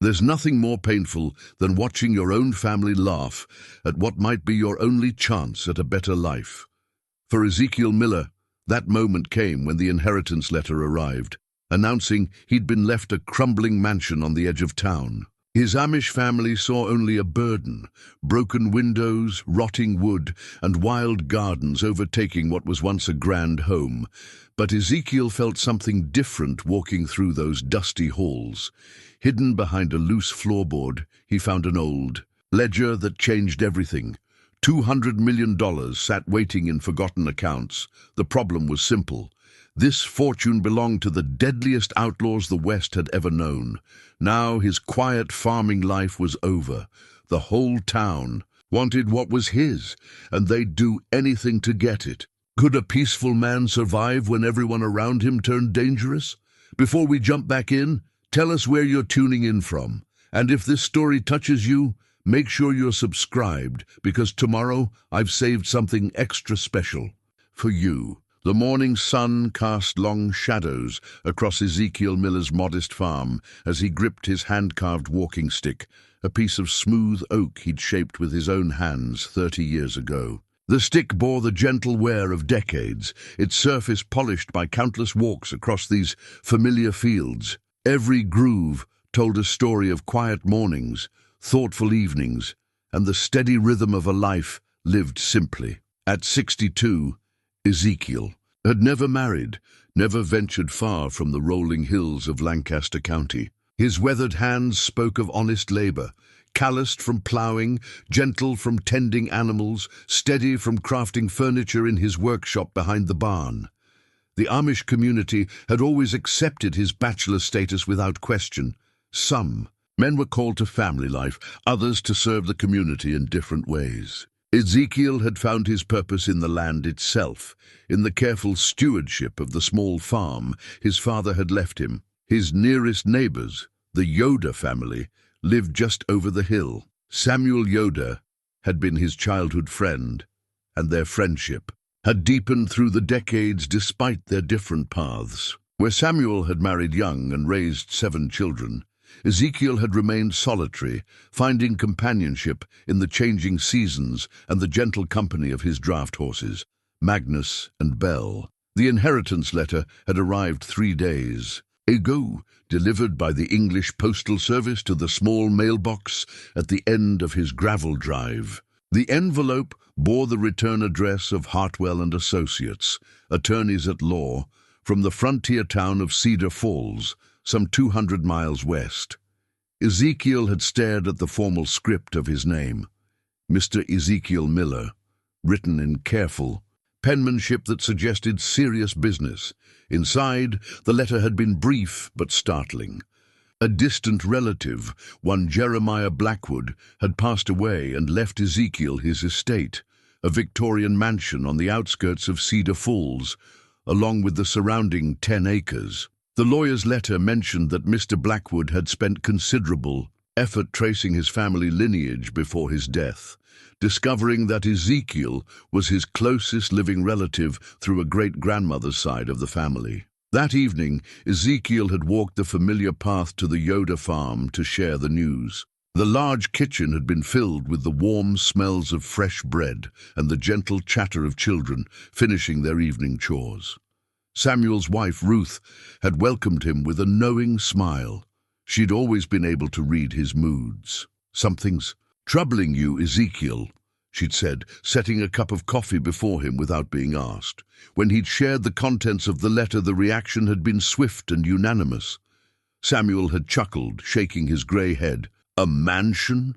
There's nothing more painful than watching your own family laugh at what might be your only chance at a better life. For Ezekiel Miller, that moment came when the inheritance letter arrived, announcing he'd been left a crumbling mansion on the edge of town. His Amish family saw only a burden, broken windows, rotting wood, and wild gardens overtaking what was once a grand home. But Ezekiel felt something different walking through those dusty halls. Hidden behind a loose floorboard, he found an old ledger that changed everything. $200 million sat waiting in forgotten accounts. The problem was simple. This fortune belonged to the deadliest outlaws the West had ever known. Now his quiet farming life was over. The whole town wanted what was his, and they'd do anything to get it. Could a peaceful man survive when everyone around him turned dangerous? Before we jump back in, tell us where you're tuning in from. And if this story touches you, make sure you're subscribed, because tomorrow I've saved something extra special for you. The morning sun cast long shadows across Ezekiel Miller's modest farm as he gripped his hand-carved walking stick, a piece of smooth oak he'd shaped with his own hands 30 years ago. The stick bore the gentle wear of decades, its surface polished by countless walks across these familiar fields. Every groove told a story of quiet mornings, thoughtful evenings, and the steady rhythm of a life lived simply. At 62, Ezekiel had never married, never ventured far from the rolling hills of Lancaster County. His weathered hands spoke of honest labor, calloused from plowing, gentle from tending animals, steady from crafting furniture in his workshop behind the barn. The Amish community had always accepted his bachelor status without question. Some men were called to family life, others to serve the community in different ways. Ezekiel had found his purpose in the land itself, in the careful stewardship of the small farm his father had left him. His nearest neighbors, the Yoder family, lived just over the hill. Samuel Yoder had been his childhood friend, and their friendship had deepened through the decades despite their different paths. Where Samuel had married young and raised 7 children, Ezekiel had remained solitary, finding companionship in the changing seasons and the gentle company of his draft horses, Magnus and Bell. The inheritance letter had arrived 3 days ago, delivered by the English Postal Service to the small mailbox at the end of his gravel drive. The envelope bore the return address of Hartwell and Associates, attorneys at law, from the frontier town of Cedar Falls, some 200 miles west. Ezekiel had stared at the formal script of his name, Mr. Ezekiel Miller, written in careful penmanship that suggested serious business. Inside, the letter had been brief but startling. A distant relative, one Jeremiah Blackwood, had passed away and left Ezekiel his estate, a Victorian mansion on the outskirts of Cedar Falls, along with the surrounding 10 acres. The lawyer's letter mentioned that Mr. Blackwood had spent considerable effort tracing his family lineage before his death, discovering that Ezekiel was his closest living relative through a great-grandmother's side of the family. That evening, Ezekiel had walked the familiar path to the Yoder farm to share the news. The large kitchen had been filled with the warm smells of fresh bread and the gentle chatter of children finishing their evening chores. Samuel's wife, Ruth, had welcomed him with a knowing smile. She'd always been able to read his moods. "Something's troubling you, Ezekiel," she'd said, setting a cup of coffee before him without being asked. When he'd shared the contents of the letter, the reaction had been swift and unanimous. Samuel had chuckled, shaking his grey head. "A mansion?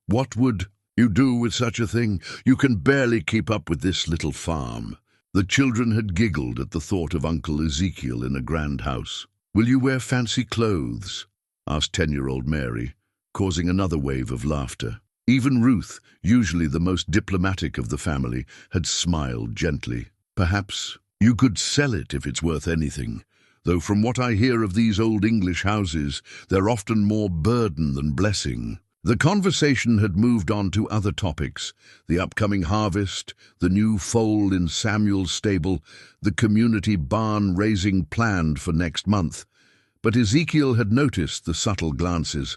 What would you do with such a thing? You can barely keep up with this little farm." The children had giggled at the thought of Uncle Ezekiel in a grand house. "Will you wear fancy clothes?" asked 10-year-old Mary, causing another wave of laughter. Even Ruth, usually the most diplomatic of the family, had smiled gently. "Perhaps you could sell it if it's worth anything, though from what I hear of these old English houses, they're often more burden than blessing." The conversation had moved on to other topics: the upcoming harvest, the new foal in Samuel's stable, the community barn raising planned for next month. But Ezekiel had noticed the subtle glances,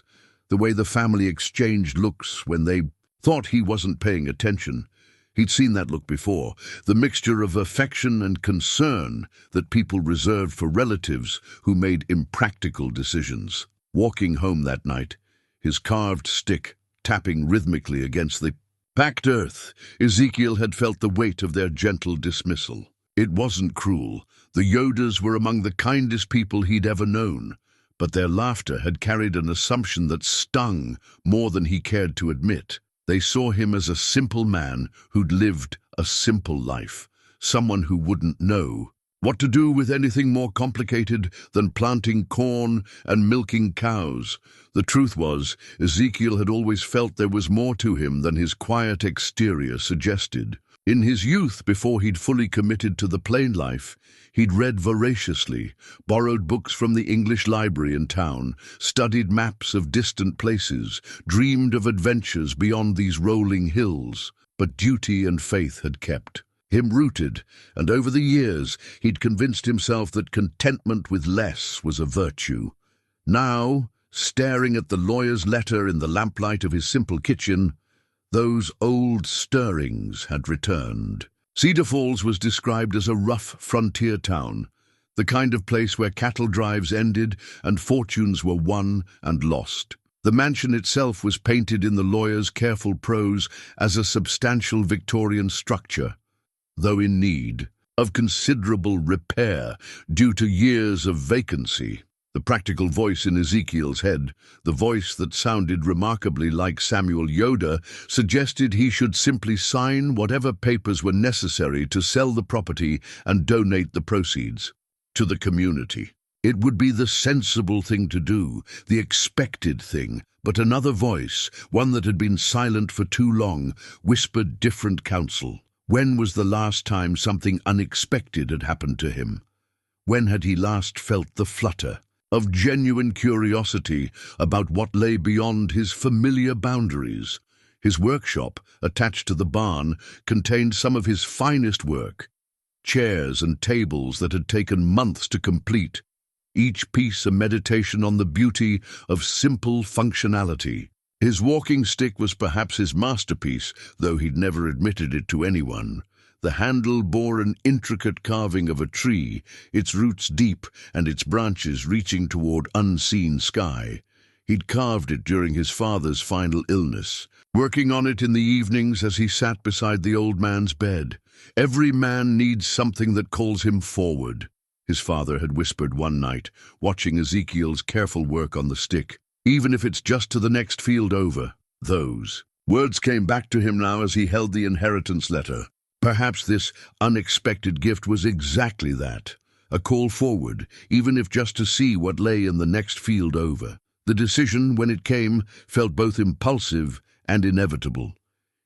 the way the family exchanged looks when they thought he wasn't paying attention. He'd seen that look before, the mixture of affection and concern that people reserved for relatives who made impractical decisions. Walking home that night, his carved stick tapping rhythmically against the packed earth, Ezekiel had felt the weight of their gentle dismissal. It wasn't cruel. The Yodas were among the kindest people he'd ever known, but their laughter had carried an assumption that stung more than he cared to admit. They saw him as a simple man who'd lived a simple life, someone who wouldn't know what to do with anything more complicated than planting corn and milking cows. The truth was, Ezekiel had always felt there was more to him than his quiet exterior suggested. In his youth, before he'd fully committed to the plain life, he'd read voraciously, borrowed books from the English library in town, studied maps of distant places, dreamed of adventures beyond these rolling hills. But duty and faith had kept him rooted, and over the years he'd convinced himself that contentment with less was a virtue. Now, staring at the lawyer's letter in the lamplight of his simple kitchen, those old stirrings had returned. Cedar Falls was described as a rough frontier town, the kind of place where cattle drives ended and fortunes were won and lost. The mansion itself was painted in the lawyer's careful prose as a substantial Victorian structure, though in need of considerable repair due to years of vacancy. The practical voice in Ezekiel's head, the voice that sounded remarkably like Samuel Yoda, suggested he should simply sign whatever papers were necessary to sell the property and donate the proceeds to the community. It would be the sensible thing to do, the expected thing, but another voice, one that had been silent for too long, whispered different counsel. When was the last time something unexpected had happened to him? When had he last felt the flutter of genuine curiosity about what lay beyond his familiar boundaries? His workshop, attached to the barn, contained some of his finest work, chairs and tables that had taken months to complete, each piece a meditation on the beauty of simple functionality. His walking stick was perhaps his masterpiece, though he'd never admitted it to anyone. The handle bore an intricate carving of a tree, its roots deep and its branches reaching toward unseen sky. He'd carved it during his father's final illness, working on it in the evenings as he sat beside the old man's bed. Every man needs something that calls him forward, his father had whispered one night, watching Ezekiel's careful work on the stick. Even if it's just to the next field over. Those words came back to him now as he held the inheritance letter. Perhaps this unexpected gift was exactly that, a call forward, even if just to see what lay in the next field over. The decision, when it came, felt both impulsive and inevitable.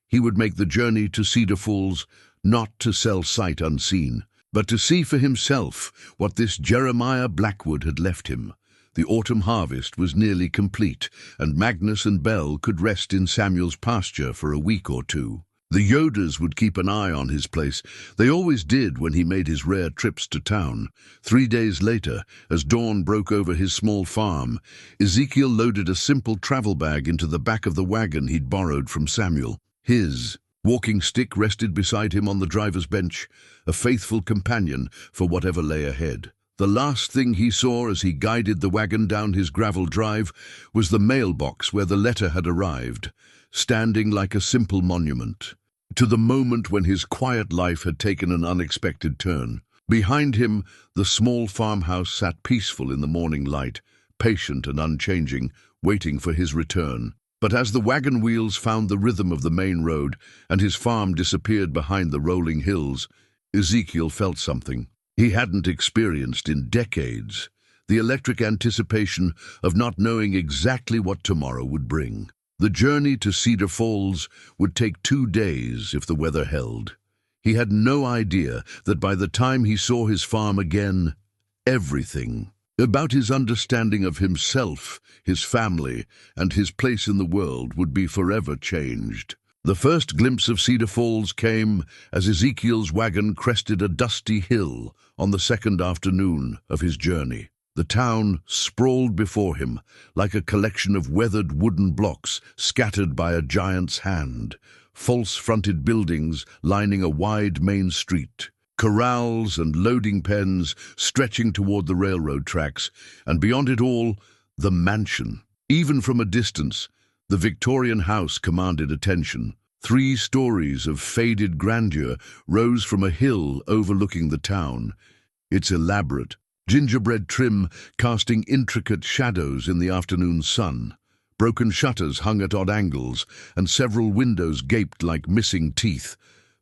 He would make the journey to Cedar Falls, not to sell sight unseen, but to see for himself what this Jeremiah Blackwood had left him. The autumn harvest was nearly complete, and Magnus and Belle could rest in Samuel's pasture for a week or two. The Yodas would keep an eye on his place. They always did when he made his rare trips to town. 3 days later, as dawn broke over his small farm, Ezekiel loaded a simple travel bag into the back of the wagon he'd borrowed from Samuel. His walking stick rested beside him on the driver's bench, a faithful companion for whatever lay ahead. The last thing he saw as he guided the wagon down his gravel drive was the mailbox where the letter had arrived, standing like a simple monument to the moment when his quiet life had taken an unexpected turn. Behind him, the small farmhouse sat peaceful in the morning light, patient and unchanging, waiting for his return. But as the wagon wheels found the rhythm of the main road and his farm disappeared behind the rolling hills, Ezekiel felt something he hadn't experienced in decades, the electric anticipation of not knowing exactly what tomorrow would bring. The journey to Cedar Falls would take 2 days if the weather held. He had no idea that by the time he saw his farm again, everything about his understanding of himself, his family, and his place in the world would be forever changed. The first glimpse of Cedar Falls came as Ezekiel's wagon crested a dusty hill on the second afternoon of his journey. The town sprawled before him, like a collection of weathered wooden blocks scattered by a giant's hand, false-fronted buildings lining a wide main street, corrals and loading pens stretching toward the railroad tracks, and beyond it all, the mansion. Even from a distance, the Victorian house commanded attention. 3 stories of faded grandeur rose from a hill overlooking the town, its elaborate, gingerbread trim casting intricate shadows in the afternoon sun. Broken shutters hung at odd angles, and several windows gaped like missing teeth,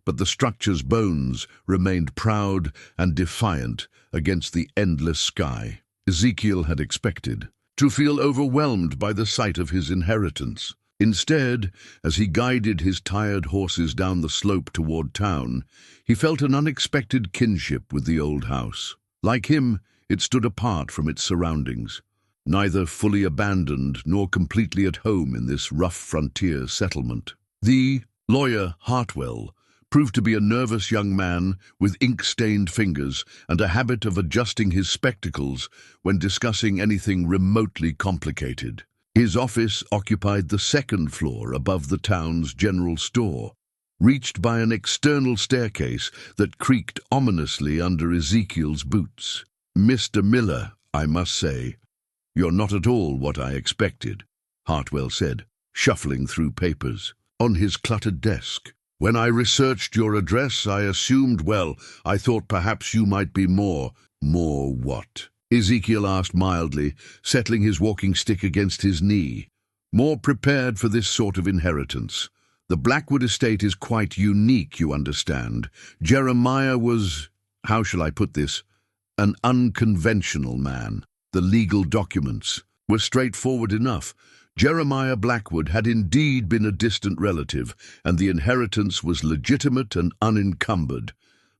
but the structure's bones remained proud and defiant against the endless sky. Ezekiel had expected to feel overwhelmed by the sight of his inheritance. Instead, as he guided his tired horses down the slope toward town, he felt an unexpected kinship with the old house. Like him, it stood apart from its surroundings, neither fully abandoned nor completely at home in this rough frontier settlement. The lawyer Hartwell proved to be a nervous young man with ink-stained fingers and a habit of adjusting his spectacles when discussing anything remotely complicated. His office occupied the 2nd floor above the town's general store, reached by an external staircase that creaked ominously under Ezekiel's boots. "Mr. Miller, I must say, you're not at all what I expected," Hartwell said, shuffling through papers. On his cluttered desk, "When I researched your address, I assumed, well, I thought perhaps you might be more what?" Ezekiel asked mildly, settling his walking stick against his knee. "More prepared for this sort of inheritance. The Blackwood estate is quite unique, you understand. Jeremiah was, how shall I put this, an unconventional man. The legal documents were straightforward enough. Jeremiah Blackwood had indeed been a distant relative, and the inheritance was legitimate and unencumbered.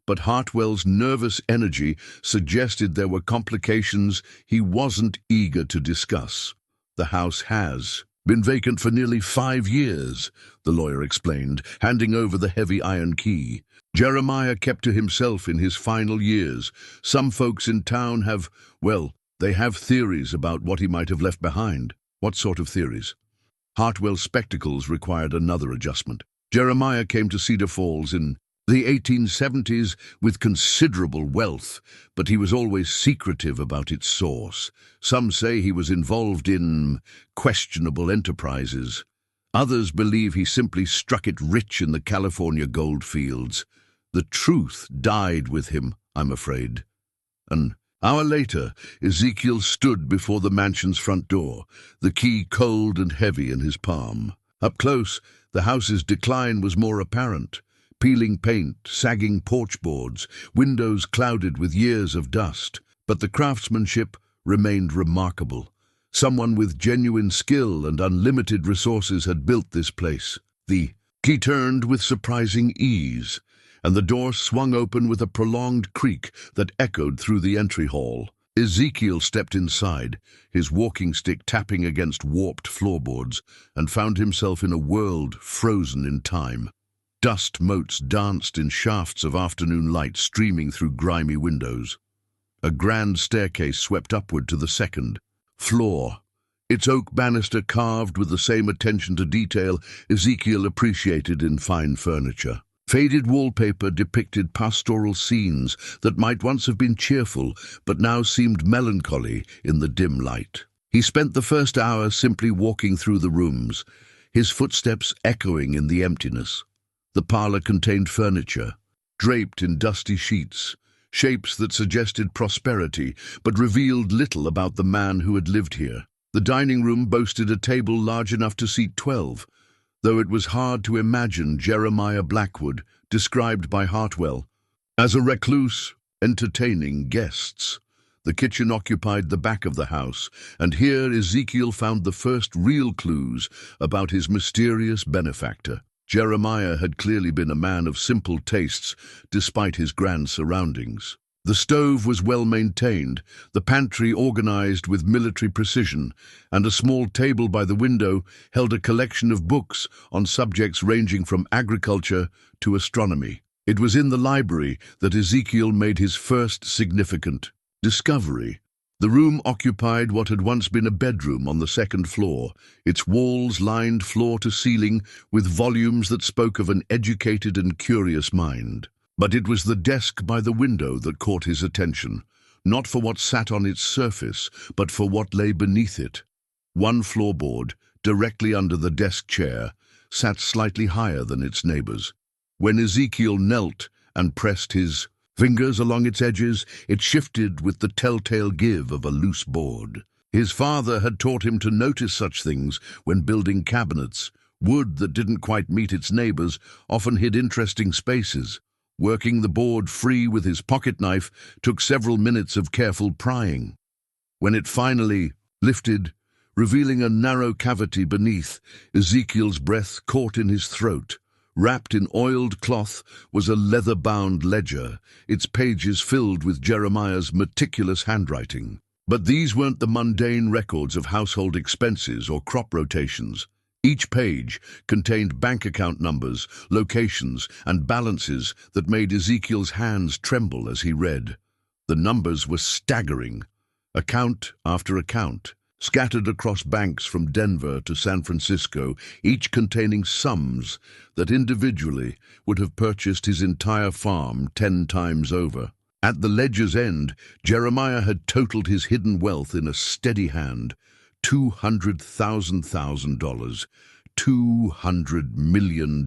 But Hartwell's nervous energy suggested there were complications he wasn't eager to discuss. "The house has been vacant for nearly 5 years, the lawyer explained, handing over the heavy iron key. "Jeremiah kept to himself in his final years. Some folks in town have, well, they have theories about what he might have left behind." "What sort of theories?" Hartwell's spectacles required another adjustment. "Jeremiah came to Cedar Falls in the 1870s with considerable wealth, but he was always secretive about its source. Some say he was involved in questionable enterprises. Others believe he simply struck it rich in the California gold fields. The truth died with him, I'm afraid." An hour later, Ezekiel stood before the mansion's front door, the key cold and heavy in his palm. Up close, the house's decline was more apparent. Peeling paint, sagging porch boards, windows clouded with years of dust. But the craftsmanship remained remarkable. Someone with genuine skill and unlimited resources had built this place. The key turned with surprising ease, and the door swung open with a prolonged creak that echoed through the entry hall. Ezekiel stepped inside, his walking stick tapping against warped floorboards, and found himself in a world frozen in time. Dust motes danced in shafts of afternoon light streaming through grimy windows. A grand staircase swept upward to the 2nd floor, its oak banister carved with the same attention to detail Ezekiel appreciated in fine furniture. Faded wallpaper depicted pastoral scenes that might once have been cheerful, but now seemed melancholy in the dim light. He spent the first hour simply walking through the rooms, his footsteps echoing in the emptiness. The parlor contained furniture, draped in dusty sheets, shapes that suggested prosperity, but revealed little about the man who had lived here. The dining room boasted a table large enough to seat 12, though it was hard to imagine Jeremiah Blackwood, described by Hartwell, as a recluse, entertaining guests. The kitchen occupied the back of the house, and here Ezekiel found the first real clues about his mysterious benefactor. Jeremiah had clearly been a man of simple tastes, despite his grand surroundings. The stove was well maintained, the pantry organized with military precision, and a small table by the window held a collection of books on subjects ranging from agriculture to astronomy. It was in the library that Ezekiel made his first significant discovery. The room occupied what had once been a bedroom on the second floor, its walls lined floor to ceiling with volumes that spoke of an educated and curious mind. But it was the desk by the window that caught his attention, not for what sat on its surface, but for what lay beneath it. One floorboard, directly under the desk chair, sat slightly higher than its neighbors. When Ezekiel knelt and pressed his fingers along its edges, it shifted with the telltale give of a loose board. His father had taught him to notice such things when building cabinets. Wood that didn't quite meet its neighbors often hid interesting spaces. Working the board free with his pocket knife took several minutes of careful prying. When it finally lifted, revealing a narrow cavity beneath, Ezekiel's breath caught in his throat. Wrapped in oiled cloth was a leather-bound ledger, its pages filled with Jeremiah's meticulous handwriting. But these weren't the mundane records of household expenses or crop rotations. Each page contained bank account numbers, locations, and balances that made Ezekiel's hands tremble as he read. The numbers were staggering, account after account, scattered across banks from Denver to San Francisco, each containing sums that individually would have purchased his entire farm 10 times over. At the ledger's end, Jeremiah had totaled his hidden wealth in a steady hand, $200,000, $200 million.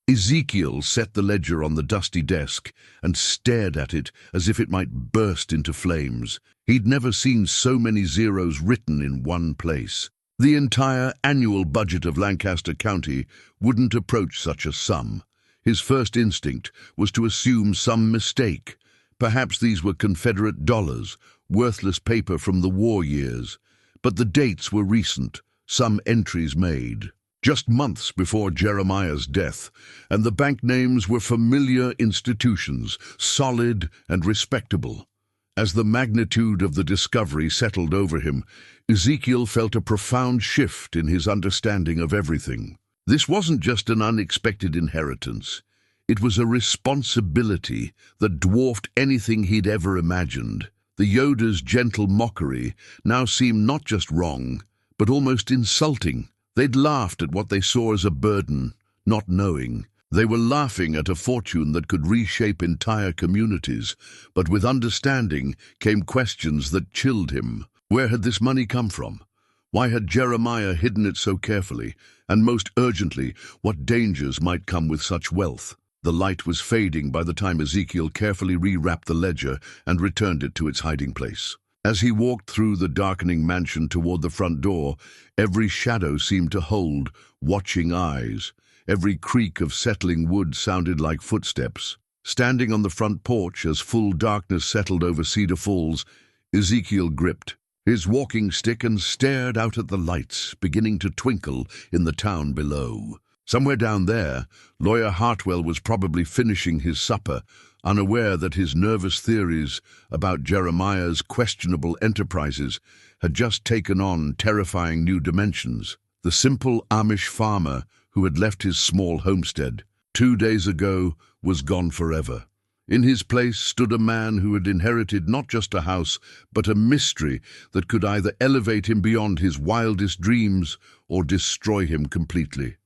Ezekiel set the ledger on the dusty desk and stared at it as if it might burst into flames. He'd never seen so many zeros written in one place. The entire annual budget of Lancaster County wouldn't approach such a sum. His first instinct was to assume some mistake. Perhaps these were Confederate dollars, worthless paper from the war years. But the dates were recent, some entries made just months before Jeremiah's death, and the bank names were familiar institutions, solid and respectable. As the magnitude of the discovery settled over him, Ezekiel felt a profound shift in his understanding of everything. This wasn't just an unexpected inheritance. It was a responsibility that dwarfed anything he'd ever imagined. The Yoda's gentle mockery now seemed not just wrong, but almost insulting. They'd laughed at what they saw as a burden, not knowing. They were laughing at a fortune that could reshape entire communities, but with understanding came questions that chilled him. Where had this money come from? Why had Jeremiah hidden it so carefully? And most urgently, what dangers might come with such wealth? The light was fading by the time Ezekiel carefully rewrapped the ledger and returned it to its hiding place. As he walked through the darkening mansion toward the front door, every shadow seemed to hold watching eyes. Every creak of settling wood sounded like footsteps. Standing on the front porch as full darkness settled over Cedar Falls, Ezekiel gripped his walking stick and stared out at the lights beginning to twinkle in the town below. Somewhere down there, Lawyer Hartwell was probably finishing his supper, unaware that his nervous theories about Jeremiah's questionable enterprises had just taken on terrifying new dimensions. The simple Amish farmer who had left his small homestead 2 days ago was gone forever. In his place stood a man who had inherited not just a house, but a mystery that could either elevate him beyond his wildest dreams or destroy him completely.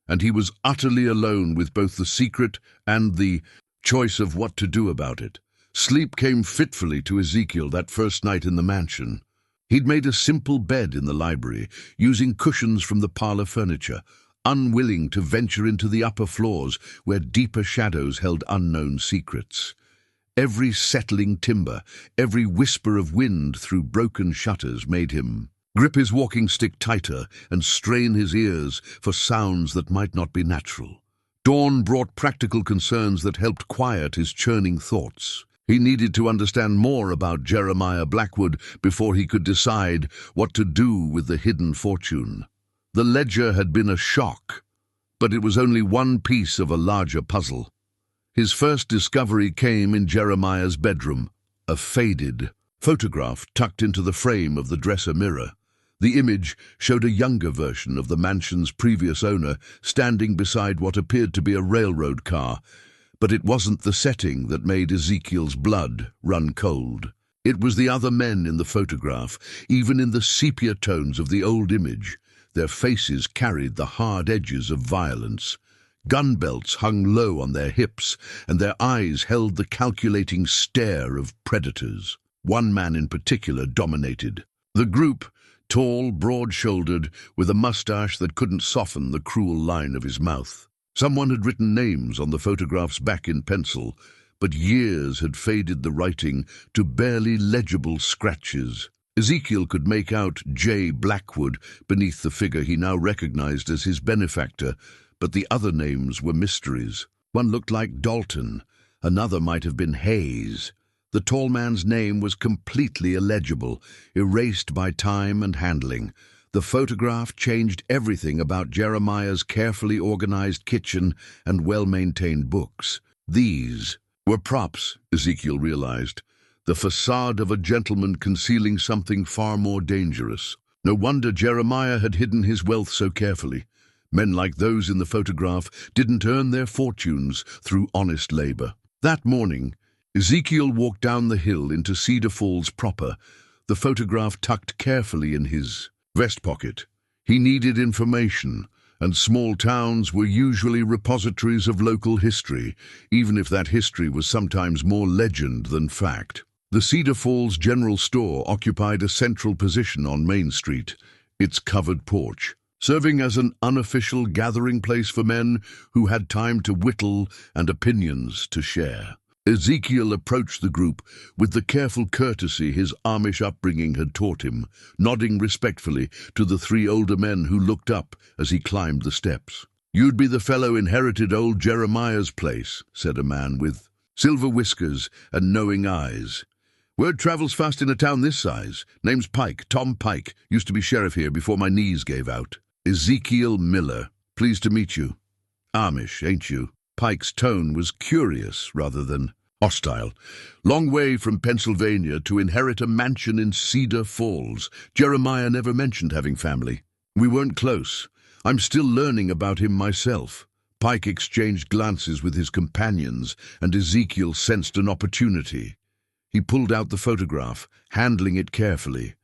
And he was utterly alone with both the secret and the choice of what to do about it. Sleep came fitfully to Ezekiel that first night in the mansion. He'd made a simple bed in the library, using cushions from the parlor furniture, unwilling to venture into the upper floors where deeper shadows held unknown secrets. Every settling timber, every whisper of wind through broken shutters made him grip his walking stick tighter and strain his ears for sounds that might not be natural. Dawn brought practical concerns that helped quiet his churning thoughts. He needed to understand more about Jeremiah Blackwood before he could decide what to do with the hidden fortune. The ledger had been a shock, but it was only one piece of a larger puzzle. His first discovery came in Jeremiah's bedroom, a faded photograph tucked into the frame of the dresser mirror. The image showed a younger version of the mansion's previous owner standing beside what appeared to be a railroad car, but it wasn't the setting that made Ezekiel's blood run cold. It was the other men in the photograph, even in the sepia tones of the old image. Their faces carried the hard edges of violence. Gun belts hung low on their hips, and their eyes held the calculating stare of predators. One man in particular dominated. The group, tall, broad-shouldered, with a mustache that couldn't soften the cruel line of his mouth. Someone had written names on the photograph's back in pencil, but years had faded the writing to barely legible scratches. Ezekiel could make out J. Blackwood beneath the figure he now recognized as his benefactor, but the other names were mysteries. One looked like Dalton, another might have been Hayes. The tall man's name was completely illegible, erased by time and handling. The photograph changed everything about Jeremiah's carefully organized kitchen and well-maintained books. These were props, Ezekiel realized, the facade of a gentleman concealing something far more dangerous. No wonder Jeremiah had hidden his wealth so carefully. Men like those in the photograph didn't earn their fortunes through honest labor. That morning, Ezekiel walked down the hill into Cedar Falls proper, the photograph tucked carefully in his vest pocket. He needed information, and small towns were usually repositories of local history, even if that history was sometimes more legend than fact. The Cedar Falls General Store occupied a central position on Main Street, its covered porch, serving as an unofficial gathering place for men who had time to whittle and opinions to share. Ezekiel approached the group with the careful courtesy his Amish upbringing had taught him, nodding respectfully to the three older men who looked up as he climbed the steps. "You'd be the fellow inherited old Jeremiah's place," said a man with silver whiskers and knowing eyes. "Word travels fast in a town this size. Name's Pike, Tom Pike. Used to be sheriff here before my knees gave out." "Ezekiel Miller. Pleased to meet you. Amish, ain't you?" Pike's tone was curious rather than hostile. "Long way from Pennsylvania to inherit a mansion in Cedar Falls. Jeremiah never mentioned having family. We weren't close. I'm still learning about him myself." Pike exchanged glances with his companions, and Ezekiel sensed an opportunity. He pulled out the photograph, handling it carefully.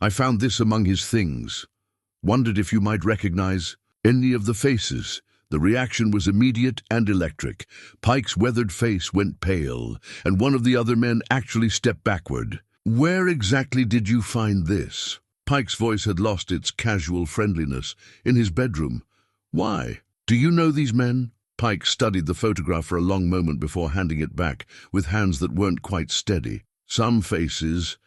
"I found this among his things. Wondered if you might recognize any of the faces." The reaction was immediate and electric. Pike's weathered face went pale, and one of the other men actually stepped backward. "Where exactly did you find this?" Pike's voice had lost its casual friendliness. "In his bedroom." "Why? Do you know these men?" Pike studied the photograph for a long moment before handing it back, with hands that weren't quite steady. "Some faces.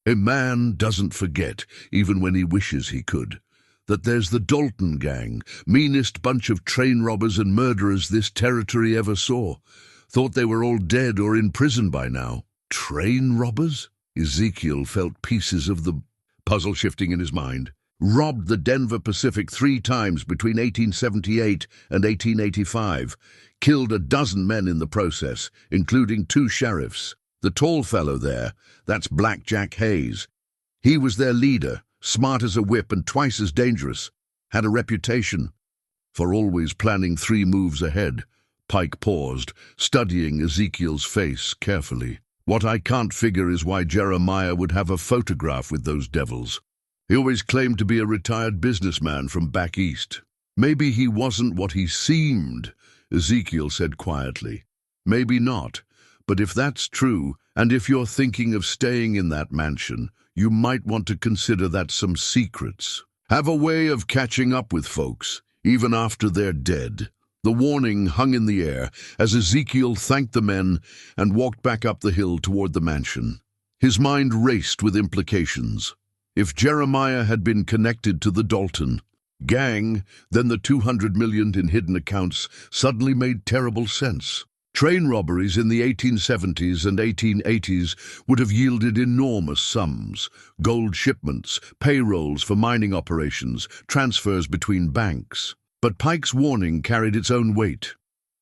A man doesn't forget, even when he wishes he could. That there's the Dalton gang, meanest bunch of train robbers and murderers this territory ever saw. Thought they were all dead or in prison by now." "Train robbers?" Ezekiel felt pieces of the puzzle shifting in his mind. "Robbed the Denver Pacific 3 times between 1878 and 1885. Killed a dozen men in the process, including 2 sheriffs. The tall fellow there, that's Black Jack Hayes. He was their leader. Smart as a whip and twice as dangerous. Had a reputation for always planning 3 moves ahead." Pike paused, studying Ezekiel's face carefully. "What I can't figure is why Jeremiah would have a photograph with those devils. He always claimed to be a retired businessman from back east." "Maybe he wasn't what he seemed," Ezekiel said quietly. "Maybe not. But if that's true, and if you're thinking of staying in that mansion, you might want to consider that some secrets have a way of catching up with folks, even after they're dead." The warning hung in the air as Ezekiel thanked the men and walked back up the hill toward the mansion. His mind raced with implications. If Jeremiah had been connected to the Dalton gang, then the $200 million in hidden accounts suddenly made terrible sense. Train robberies in the 1870s and 1880s would have yielded enormous sums: gold shipments, payrolls for mining operations, transfers between banks. But Pike's warning carried its own weight.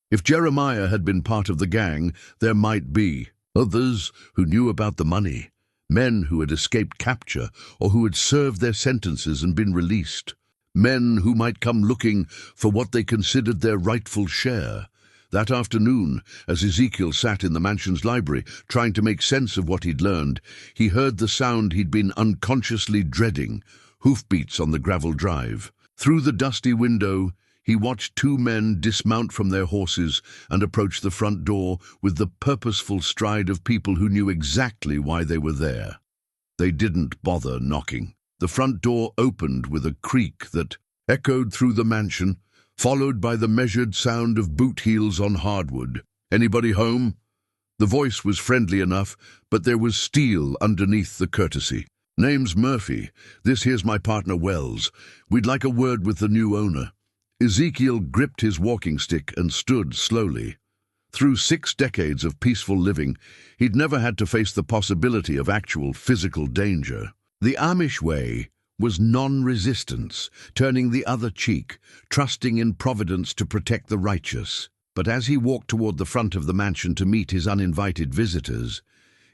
If Jeremiah had been part of the gang, there might be others who knew about the money, men who had escaped capture or who had served their sentences and been released, men who might come looking for what they considered their rightful share. That afternoon, as Ezekiel sat in the mansion's library, trying to make sense of what he'd learned, he heard the sound he'd been unconsciously dreading, hoofbeats on the gravel drive. Through the dusty window, he watched two men dismount from their horses and approach the front door with the purposeful stride of people who knew exactly why they were there. They didn't bother knocking. The front door opened with a creak that echoed through the mansion, followed by the measured sound of boot heels on hardwood. "Anybody home?" The voice was friendly enough, but there was steel underneath the courtesy. "Name's Murphy. This here's my partner Wells. We'd like a word with the new owner." Ezekiel gripped his walking stick and stood slowly. Through 6 decades of peaceful living, he'd never had to face the possibility of actual physical danger. The Amish way was non-resistance, turning the other cheek, trusting in providence to protect the righteous. But as he walked toward the front of the mansion to meet his uninvited visitors,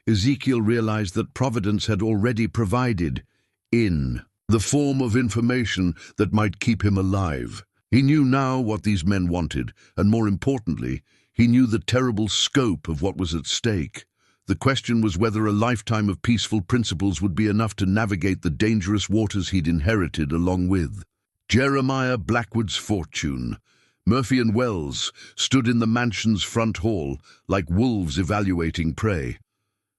Ezekiel realized that providence had already provided in the form of information that might keep him alive. He knew now what these men wanted, and more importantly, he knew the terrible scope of what was at stake. The question was whether a lifetime of peaceful principles would be enough to navigate the dangerous waters he'd inherited along with. Jeremiah Blackwood's fortune. Murphy and Wells stood in the mansion's front hall like wolves evaluating prey.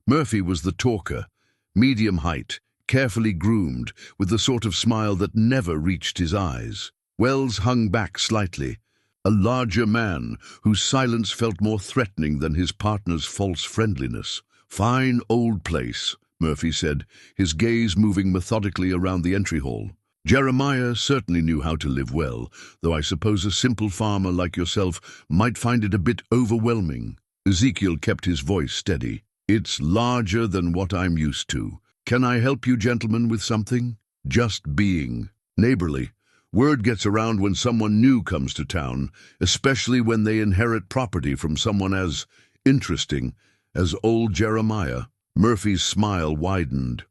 Murphy was the talker, medium height, carefully groomed, with the sort of smile that never reached his eyes. Wells hung back slightly, a larger man whose silence felt more threatening than his partner's false friendliness. "Fine old place," Murphy said, his gaze moving methodically around the entry hall. "Jeremiah certainly knew how to live well, though I suppose a simple farmer like yourself might find it a bit overwhelming." Ezekiel kept his voice steady. "It's larger than what I'm used to. Can I help you gentlemen with something?" "Just being neighborly. Word gets around when someone new comes to town, especially when they inherit property from someone as interesting as old Jeremiah." Murphy's smile widened.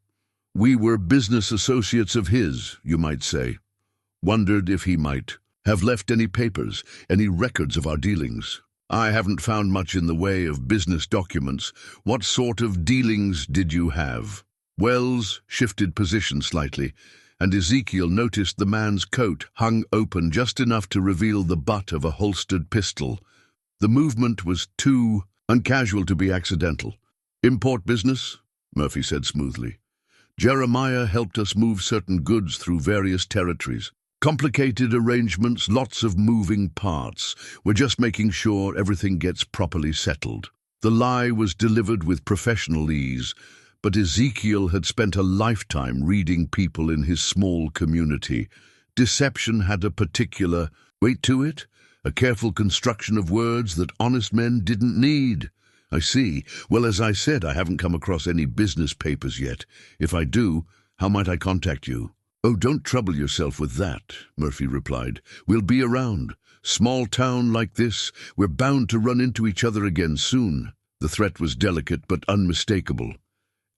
"We were business associates of his, you might say. Wondered if he might have left any papers, any records of our dealings." "I haven't found much in the way of business documents. What sort of dealings did you have?" Wells shifted position slightly, and Ezekiel noticed the man's coat hung open just enough to reveal the butt of a holstered pistol. The movement was too uncasual to be accidental. "Import business?" Murphy said smoothly. "Jeremiah helped us move certain goods through various territories. Complicated arrangements, lots of moving parts. We're just making sure everything gets properly settled." The lie was delivered with professional ease, but Ezekiel had spent a lifetime reading people in his small community. Deception had a particular weight to it, a careful construction of words that honest men didn't need. "I see. Well, as I said, I haven't come across any business papers yet. If I do, how might I contact you?" "Oh, don't trouble yourself with that," Murphy replied. "We'll be around. Small town like this, we're bound to run into each other again soon." The threat was delicate but unmistakable.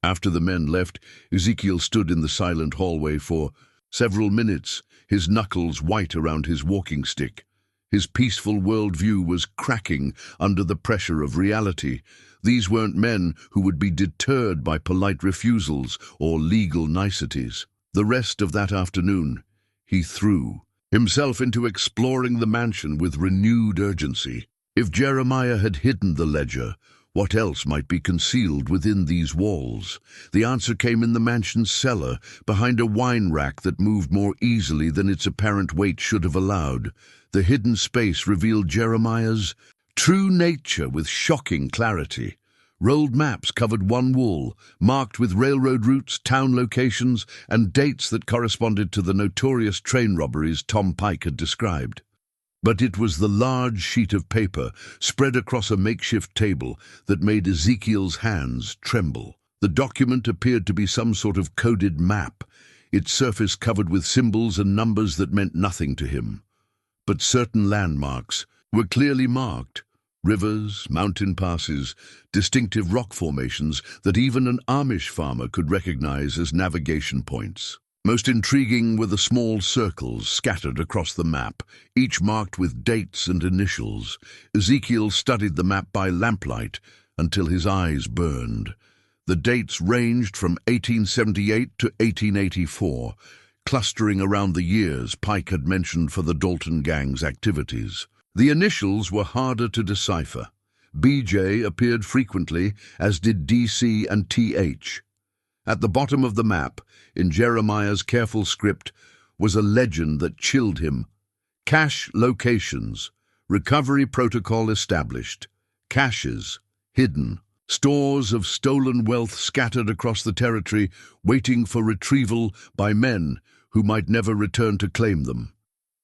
After the men left, Ezekiel stood in the silent hallway for several minutes, his knuckles white around his walking stick. His peaceful worldview was cracking under the pressure of reality. These weren't men who would be deterred by polite refusals or legal niceties. The rest of that afternoon, he threw himself into exploring the mansion with renewed urgency. If Jeremiah had hidden the ledger, what else might be concealed within these walls? The answer came in the mansion's cellar, behind a wine rack that moved more easily than its apparent weight should have allowed. The hidden space revealed Jeremiah's true nature with shocking clarity. Rolled maps covered one wall, marked with railroad routes, town locations, and dates that corresponded to the notorious train robberies Tom Pike had described. But it was the large sheet of paper, spread across a makeshift table, that made Ezekiel's hands tremble. The document appeared to be some sort of coded map, its surface covered with symbols and numbers that meant nothing to him. But certain landmarks were clearly marked. Rivers, mountain passes, distinctive rock formations that even an Amish farmer could recognize as navigation points. Most intriguing were the small circles scattered across the map, each marked with dates and initials. Ezekiel studied the map by lamplight until his eyes burned. The dates ranged from 1878 to 1884, clustering around the years Pike had mentioned for the Dalton gang's activities. The initials were harder to decipher. BJ appeared frequently, as did DC and TH. At the bottom of the map, in Jeremiah's careful script, was a legend that chilled him. Cache locations, recovery protocol established, caches hidden, stores of stolen wealth scattered across the territory, waiting for retrieval by men who might never return to claim them.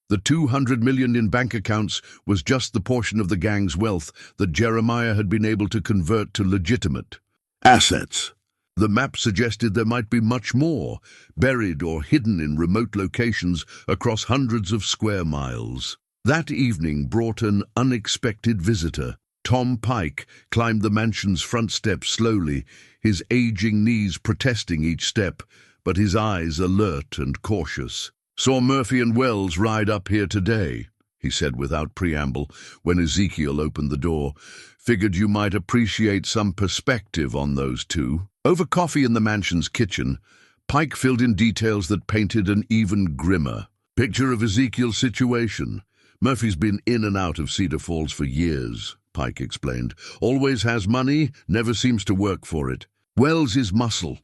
The $200 million in bank accounts was just the portion of the gang's wealth that Jeremiah had been able to convert to legitimate assets. The map suggested there might be much more, buried or hidden in remote locations across hundreds of square miles. That evening brought an unexpected visitor. Tom Pike climbed the mansion's front steps slowly, his aging knees protesting each step, but his eyes alert and cautious. "Saw Murphy and Wells ride up here today," he said without preamble when Ezekiel opened the door. "Figured you might appreciate some perspective on those two." Over coffee in the mansion's kitchen, Pike filled in details that painted an even grimmer picture of Ezekiel's situation. "Murphy's been in and out of Cedar Falls for years," Pike explained. "Always has money, never seems to work for it. Wells is muscle.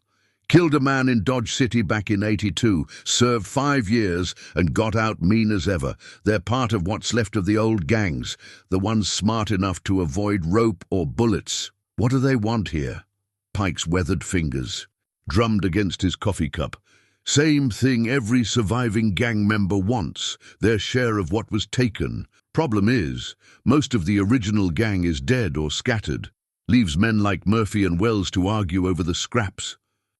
Killed a man in Dodge City back in '82, served 5 years and got out mean as ever. They're part of what's left of the old gangs, the ones smart enough to avoid rope or bullets." "What do they want here?" Pike's weathered fingers drummed against his coffee cup. "Same thing every surviving gang member wants, their share of what was taken. Problem is, most of the original gang is dead or scattered. Leaves men like Murphy and Wells to argue over the scraps.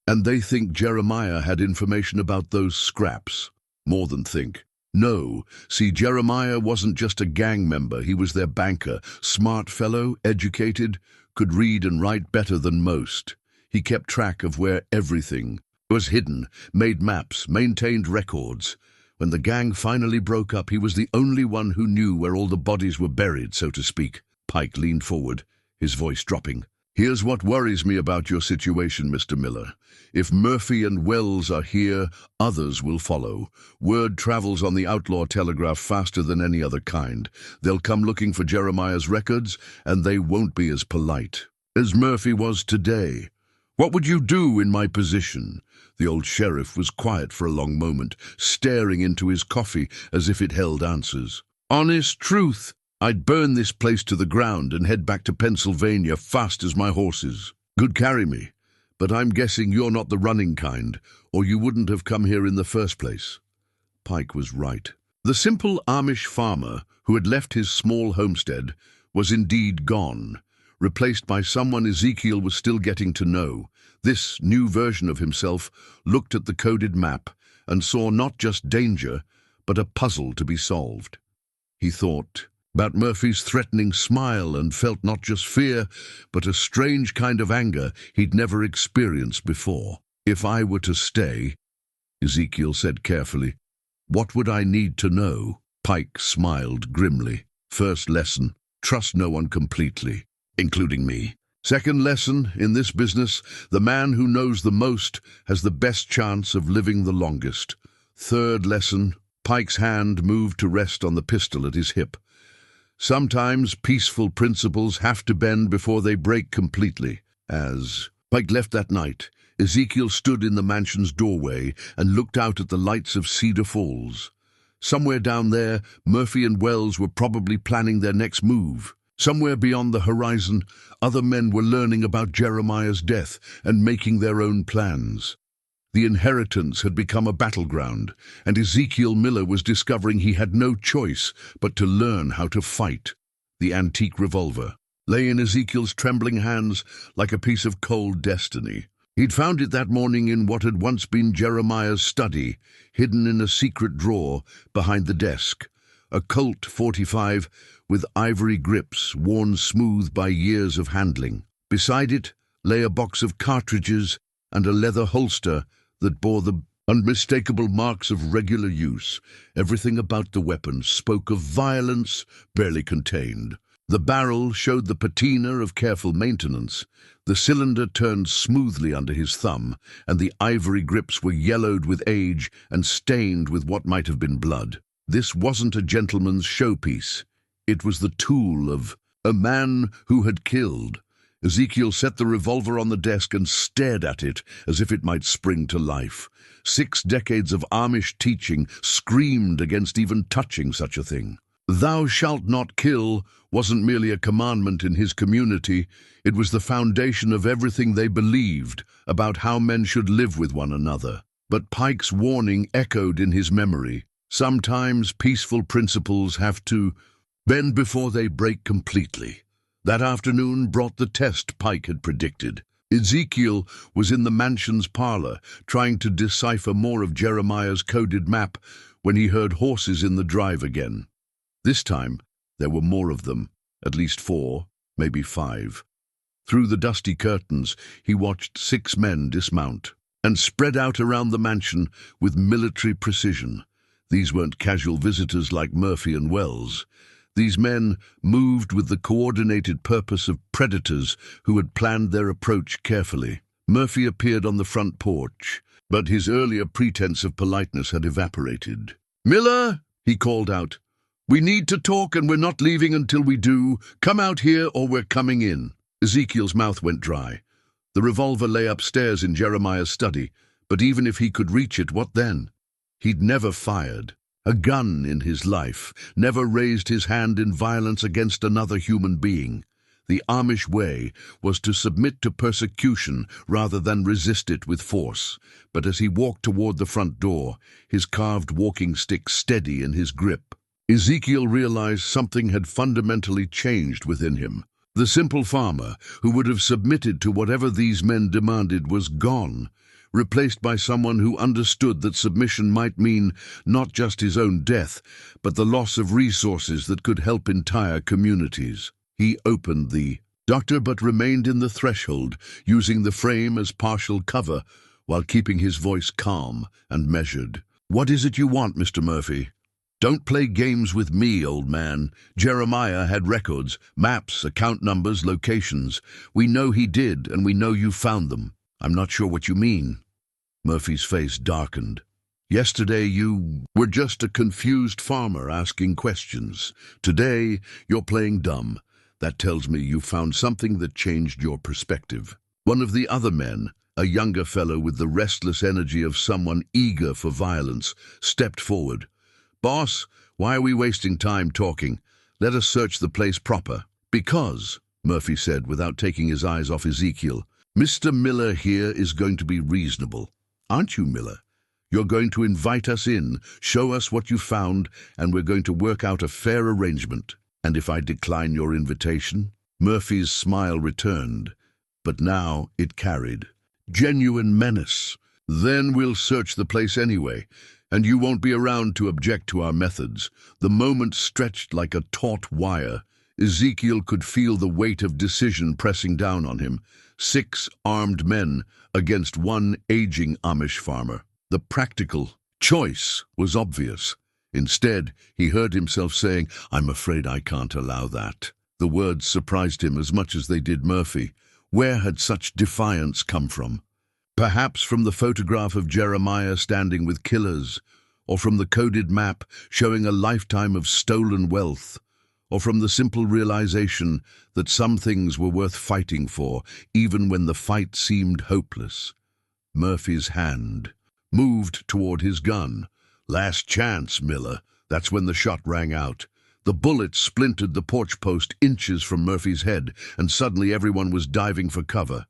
And they think Jeremiah had information about those scraps. More than think. No, see, Jeremiah wasn't just a gang member, he was their banker. Smart fellow, educated, could read and write better than most. He kept track of where everything was hidden, made maps, maintained records. When the gang finally broke up, he was the only one who knew where all the bodies were buried, so to speak." Pike leaned forward, his voice dropping. "Here's what worries me about your situation, Mr. Miller. If Murphy and Wells are here, others will follow. Word travels on the outlaw telegraph faster than any other kind. They'll come looking for Jeremiah's records, and they won't be as polite as Murphy was today. What would you do in my position?" The old sheriff was quiet for a long moment, staring into his coffee as if it held answers. "Honest truth. I'd burn this place to the ground and head back to Pennsylvania fast as my horses. Could carry me. But I'm guessing you're not the running kind, or you wouldn't have come here in the first place." Pike was right. The simple Amish farmer who had left his small homestead was indeed gone, replaced by someone Ezekiel was still getting to know. This new version of himself looked at the coded map and saw not just danger, but a puzzle to be solved. He thought about Murphy's threatening smile and felt not just fear, but a strange kind of anger he'd never experienced before. "If I were to stay," Ezekiel said carefully, "what would I need to know?" Pike smiled grimly. "First lesson, trust no one completely, including me. Second lesson, in this business, the man who knows the most has the best chance of living the longest. Third lesson," Pike's hand moved to rest on the pistol at his hip, "sometimes peaceful principles have to bend before they break completely." As Pike left that night, Ezekiel stood in the mansion's doorway and looked out at the lights of Cedar Falls. Somewhere down there, Murphy and Wells were probably planning their next move. Somewhere beyond the horizon, other men were learning about Jeremiah's death and making their own plans. The inheritance had become a battleground, and Ezekiel Miller was discovering he had no choice but to learn how to fight. The antique revolver lay in Ezekiel's trembling hands like a piece of cold destiny. He'd found it that morning in what had once been Jeremiah's study, hidden in a secret drawer behind the desk. A Colt .45 with ivory grips worn smooth by years of handling. Beside it lay a box of cartridges and a leather holster that bore the Unmistakable marks of regular use. Everything about the weapon spoke of violence barely contained. The barrel showed the patina of careful maintenance. The cylinder turned smoothly under his thumb, and the ivory grips were yellowed with age and stained with what might have been blood. This wasn't a gentleman's showpiece. It was the tool of a man who had killed. Ezekiel set the revolver on the desk and stared at it as if it might spring to life. 6 decades of Amish teaching screamed against even touching such a thing. "Thou shalt not kill" wasn't merely a commandment in his community, it was the foundation of everything they believed about how men should live with one another. But Pike's warning echoed in his memory. Sometimes peaceful principles have to bend before they break completely. That afternoon brought the test Pike had predicted. Ezekiel was in the mansion's parlor, trying to decipher more of Jeremiah's coded map when he heard horses in the drive again. This time, there were more of them, at least 4, maybe 5. Through the dusty curtains, he watched 6 men dismount and spread out around the mansion with military precision. These weren't casual visitors like Murphy and Wells. These men moved with the coordinated purpose of predators who had planned their approach carefully. Murphy appeared on the front porch, but his earlier pretense of politeness had evaporated. "Miller," he called out, "we need to talk and we're not leaving until we do. Come out here or we're coming in." Ezekiel's mouth went dry. The revolver lay upstairs in Jeremiah's study, but even if he could reach it, what then? He'd never fired a gun in his life, never raised his hand in violence against another human being. The Amish way was to submit to persecution rather than resist it with force. But as he walked toward the front door, his carved walking stick steady in his grip, Ezekiel realized something had fundamentally changed within him. The simple farmer, who would have submitted to whatever these men demanded, was gone, replaced by someone who understood that submission might mean not just his own death, but the loss of resources that could help entire communities. He opened the doctor but remained in the threshold, using the frame as partial cover, while keeping his voice calm and measured. "What is it you want, Mr. Murphy?" "Don't play games with me, old man. Jeremiah had records, maps, account numbers, locations. We know he did, and we know you found them." "I'm not sure what you mean." Murphy's face darkened. "Yesterday you were just a confused farmer asking questions. Today you're playing dumb. That tells me you found something that changed your perspective." One of the other men, a younger fellow with the restless energy of someone eager for violence, stepped forward. "Boss, why are we wasting time talking? Let us search the place proper." "Because," Murphy said without taking his eyes off Ezekiel, "Mr. Miller here is going to be reasonable. Aren't you, Miller? You're going to invite us in, show us what you found, and we're going to work out a fair arrangement. And if I decline your invitation?" Murphy's smile returned, but now it carried genuine menace. "Then we'll search the place anyway, and you won't be around to object to our methods." The moment stretched like a taut wire. Ezekiel could feel the weight of decision pressing down on him. 6 armed men against one aging Amish farmer. The practical choice was obvious. Instead, he heard himself saying, "I'm afraid I can't allow that." The words surprised him as much as they did Murphy. Where had such defiance come from? Perhaps from the photograph of Jeremiah standing with killers, or from the coded map showing a lifetime of stolen wealth, or from the simple realization that some things were worth fighting for, even when the fight seemed hopeless. Murphy's hand moved toward his gun. "Last chance, Miller." That's when the shot rang out. The bullet splintered the porch post inches from Murphy's head, and suddenly everyone was diving for cover.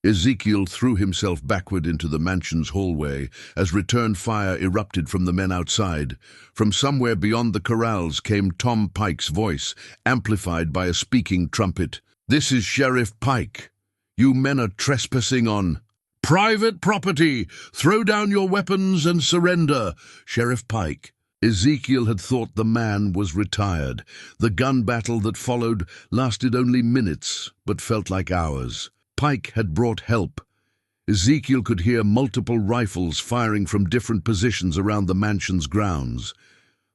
Ezekiel threw himself backward into the mansion's hallway as return fire erupted from the men outside. From somewhere beyond the corrals came Tom Pike's voice, amplified by a speaking trumpet. "This is Sheriff Pike. You men are trespassing on private property. Throw down your weapons and surrender." Sheriff Pike. Ezekiel had thought the man was retired. The gun battle that followed lasted only minutes, but felt like hours. Pike had brought help. Ezekiel could hear multiple rifles firing from different positions around the mansion's grounds.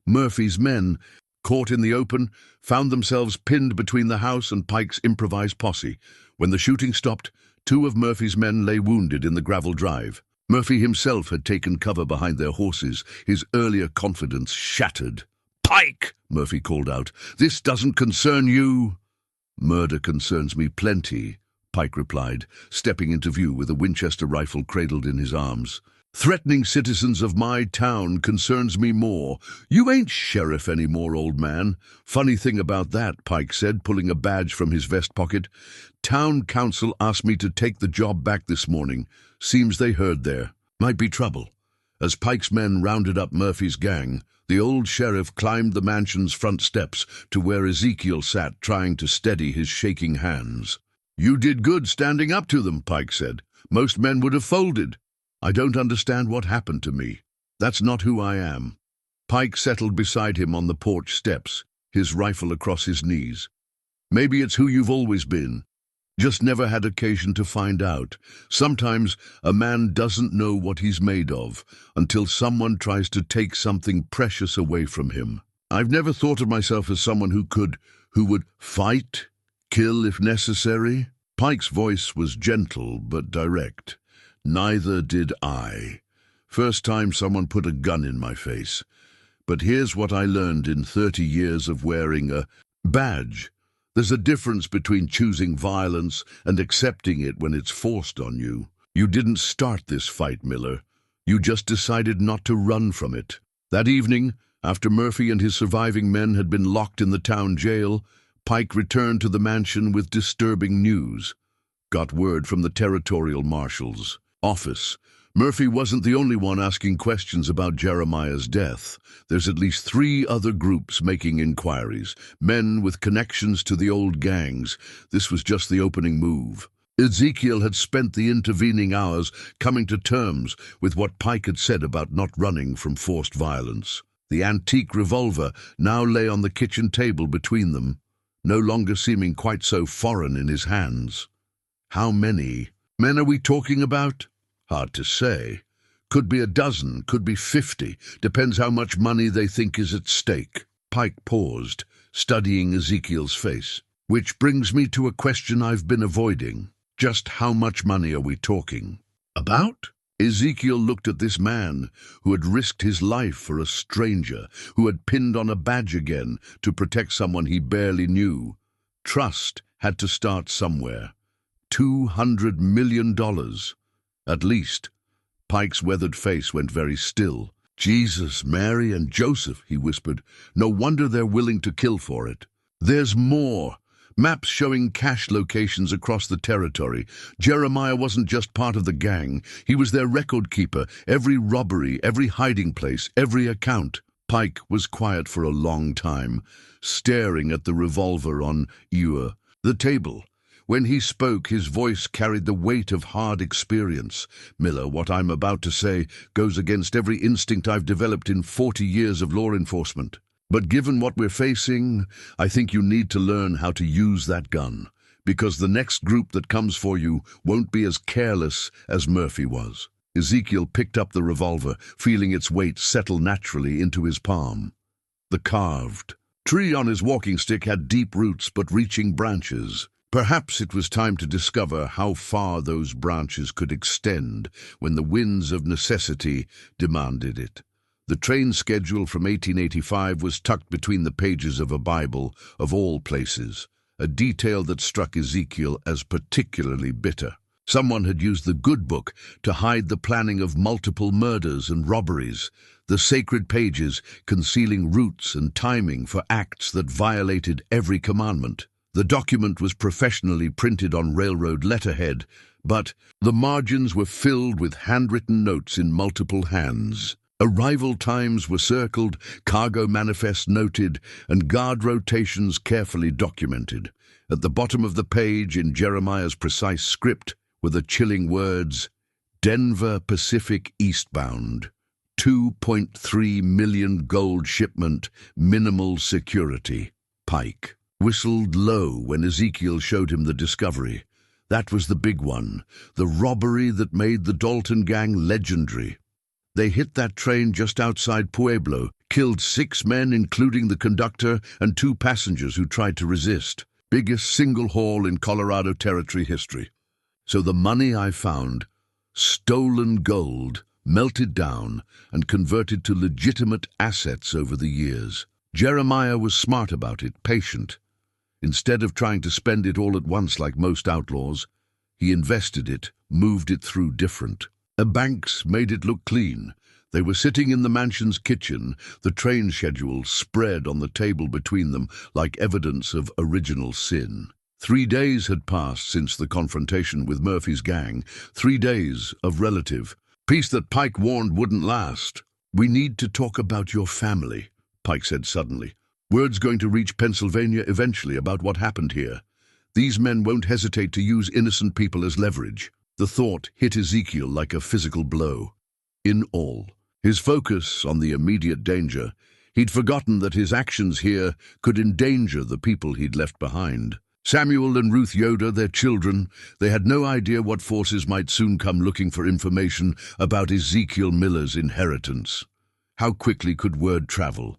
Murphy's men, caught in the open, found themselves pinned between the house and Pike's improvised posse. When the shooting stopped, 2 of Murphy's men lay wounded in the gravel drive. Murphy himself had taken cover behind their horses, his earlier confidence shattered. "Pike!" Murphy called out. "This doesn't concern you." "Murder concerns me plenty," Pike replied, stepping into view with a Winchester rifle cradled in his arms. "Threatening citizens of my town concerns me more. You ain't sheriff anymore, old man." "Funny thing about that," Pike said, pulling a badge from his vest pocket. "Town council asked me to take the job back this morning. Seems they heard there. Might be trouble." As Pike's men rounded up Murphy's gang, the old sheriff climbed the mansion's front steps to where Ezekiel sat, trying to steady his shaking hands. "You did good standing up to them," Pike said. "Most men would have folded. I don't understand what happened to me. That's not who I am." Pike settled beside him on the porch steps, his rifle across his knees. "Maybe it's who you've always been. Just never had occasion to find out. Sometimes a man doesn't know what he's made of until someone tries to take something precious away from him. I've never thought of myself as someone who would fight, kill if necessary." Pike's voice was gentle but direct. "Neither did I. First time someone put a gun in my face. But here's what I learned in 30 years of wearing a badge. There's a difference between choosing violence and accepting it when it's forced on you. You didn't start this fight, Miller. You just decided not to run from it." That evening, after Murphy and his surviving men had been locked in the town jail, Pike returned to the mansion with disturbing news. Got word from the territorial marshal's office. Murphy wasn't the only one asking questions about Jeremiah's death. There's at least 3 other groups making inquiries, men with connections to the old gangs. This was just the opening move. Ezekiel had spent the intervening hours coming to terms with what Pike had said about not running from forced violence. The antique revolver now lay on the kitchen table between them, no longer seeming quite so foreign in his hands. How many men are we talking about? Hard to say. Could be a dozen, could be 50. Depends how much money they think is at stake. Pike paused, studying Ezekiel's face. "Which brings me to a question I've been avoiding. Just how much money are we talking about?" Ezekiel looked at this man who had risked his life for a stranger, who had pinned on a badge again to protect someone he barely knew. Trust had to start somewhere. $200 million. At least. Pike's weathered face went very still. "Jesus, Mary, and Joseph," he whispered. "No wonder they're willing to kill for it." "There's more. Maps showing cache locations across the territory. Jeremiah wasn't just part of the gang. He was their record keeper. Every robbery, every hiding place, every account." Pike was quiet for a long time, staring at the revolver on the table. When he spoke, his voice carried the weight of hard experience. "Miller, what I'm about to say goes against every instinct I've developed in 40 years of law enforcement. But given what we're facing, I think you need to learn how to use that gun, because the next group that comes for you won't be as careless as Murphy was." Ezekiel picked up the revolver, feeling its weight settle naturally into his palm. The carved tree on his walking stick had deep roots but reaching branches. Perhaps it was time to discover how far those branches could extend when the winds of necessity demanded it. The train schedule from 1885 was tucked between the pages of a Bible, of all places, a detail that struck Ezekiel as particularly bitter. Someone had used the good book to hide the planning of multiple murders and robberies, the sacred pages concealing routes and timing for acts that violated every commandment. The document was professionally printed on railroad letterhead, but the margins were filled with handwritten notes in multiple hands. Arrival times were circled, cargo manifests noted, and guard rotations carefully documented. At the bottom of the page, in Jeremiah's precise script, were the chilling words, "Denver Pacific eastbound, 2.3 million gold shipment, minimal security." Pike whistled low when Ezekiel showed him the discovery. That was the big one, the robbery that made the Dalton gang legendary. They hit that train just outside Pueblo, killed 6 men including the conductor and 2 passengers who tried to resist. Biggest single haul in Colorado Territory history. So the money I found, stolen gold, melted down and converted to legitimate assets over the years. Jeremiah was smart about it, patient. Instead of trying to spend it all at once like most outlaws, he invested it, moved it through different. Banks made it look clean. They were sitting in the mansion's kitchen, the train schedule spread on the table between them like evidence of original sin. 3 days had passed since the confrontation with Murphy's gang, 3 days of relative peace that Pike warned wouldn't last. "We need to talk about your family," Pike said suddenly. "Word's going to reach Pennsylvania eventually about what happened here. These men won't hesitate to use innocent people as leverage." The thought hit Ezekiel like a physical blow. In all, his focus on the immediate danger, he'd forgotten that his actions here could endanger the people he'd left behind. Samuel and Ruth Yoder, their children, they had no idea what forces might soon come looking for information about Ezekiel Miller's inheritance. How quickly could word travel?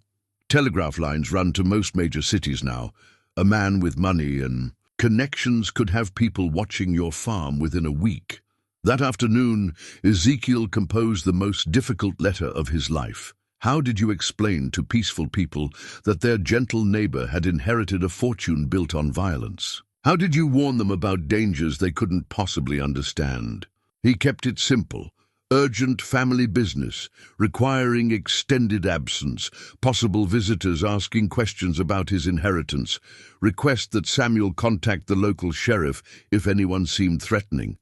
Telegraph lines run to most major cities now. A man with money and connections could have people watching your farm within a week. That afternoon, Ezekiel composed the most difficult letter of his life. How did you explain to peaceful people that their gentle neighbor had inherited a fortune built on violence? How did you warn them about dangers they couldn't possibly understand? He kept it simple. Urgent family business, requiring extended absence, possible visitors asking questions about his inheritance, request that Samuel contact the local sheriff if anyone seemed threatening.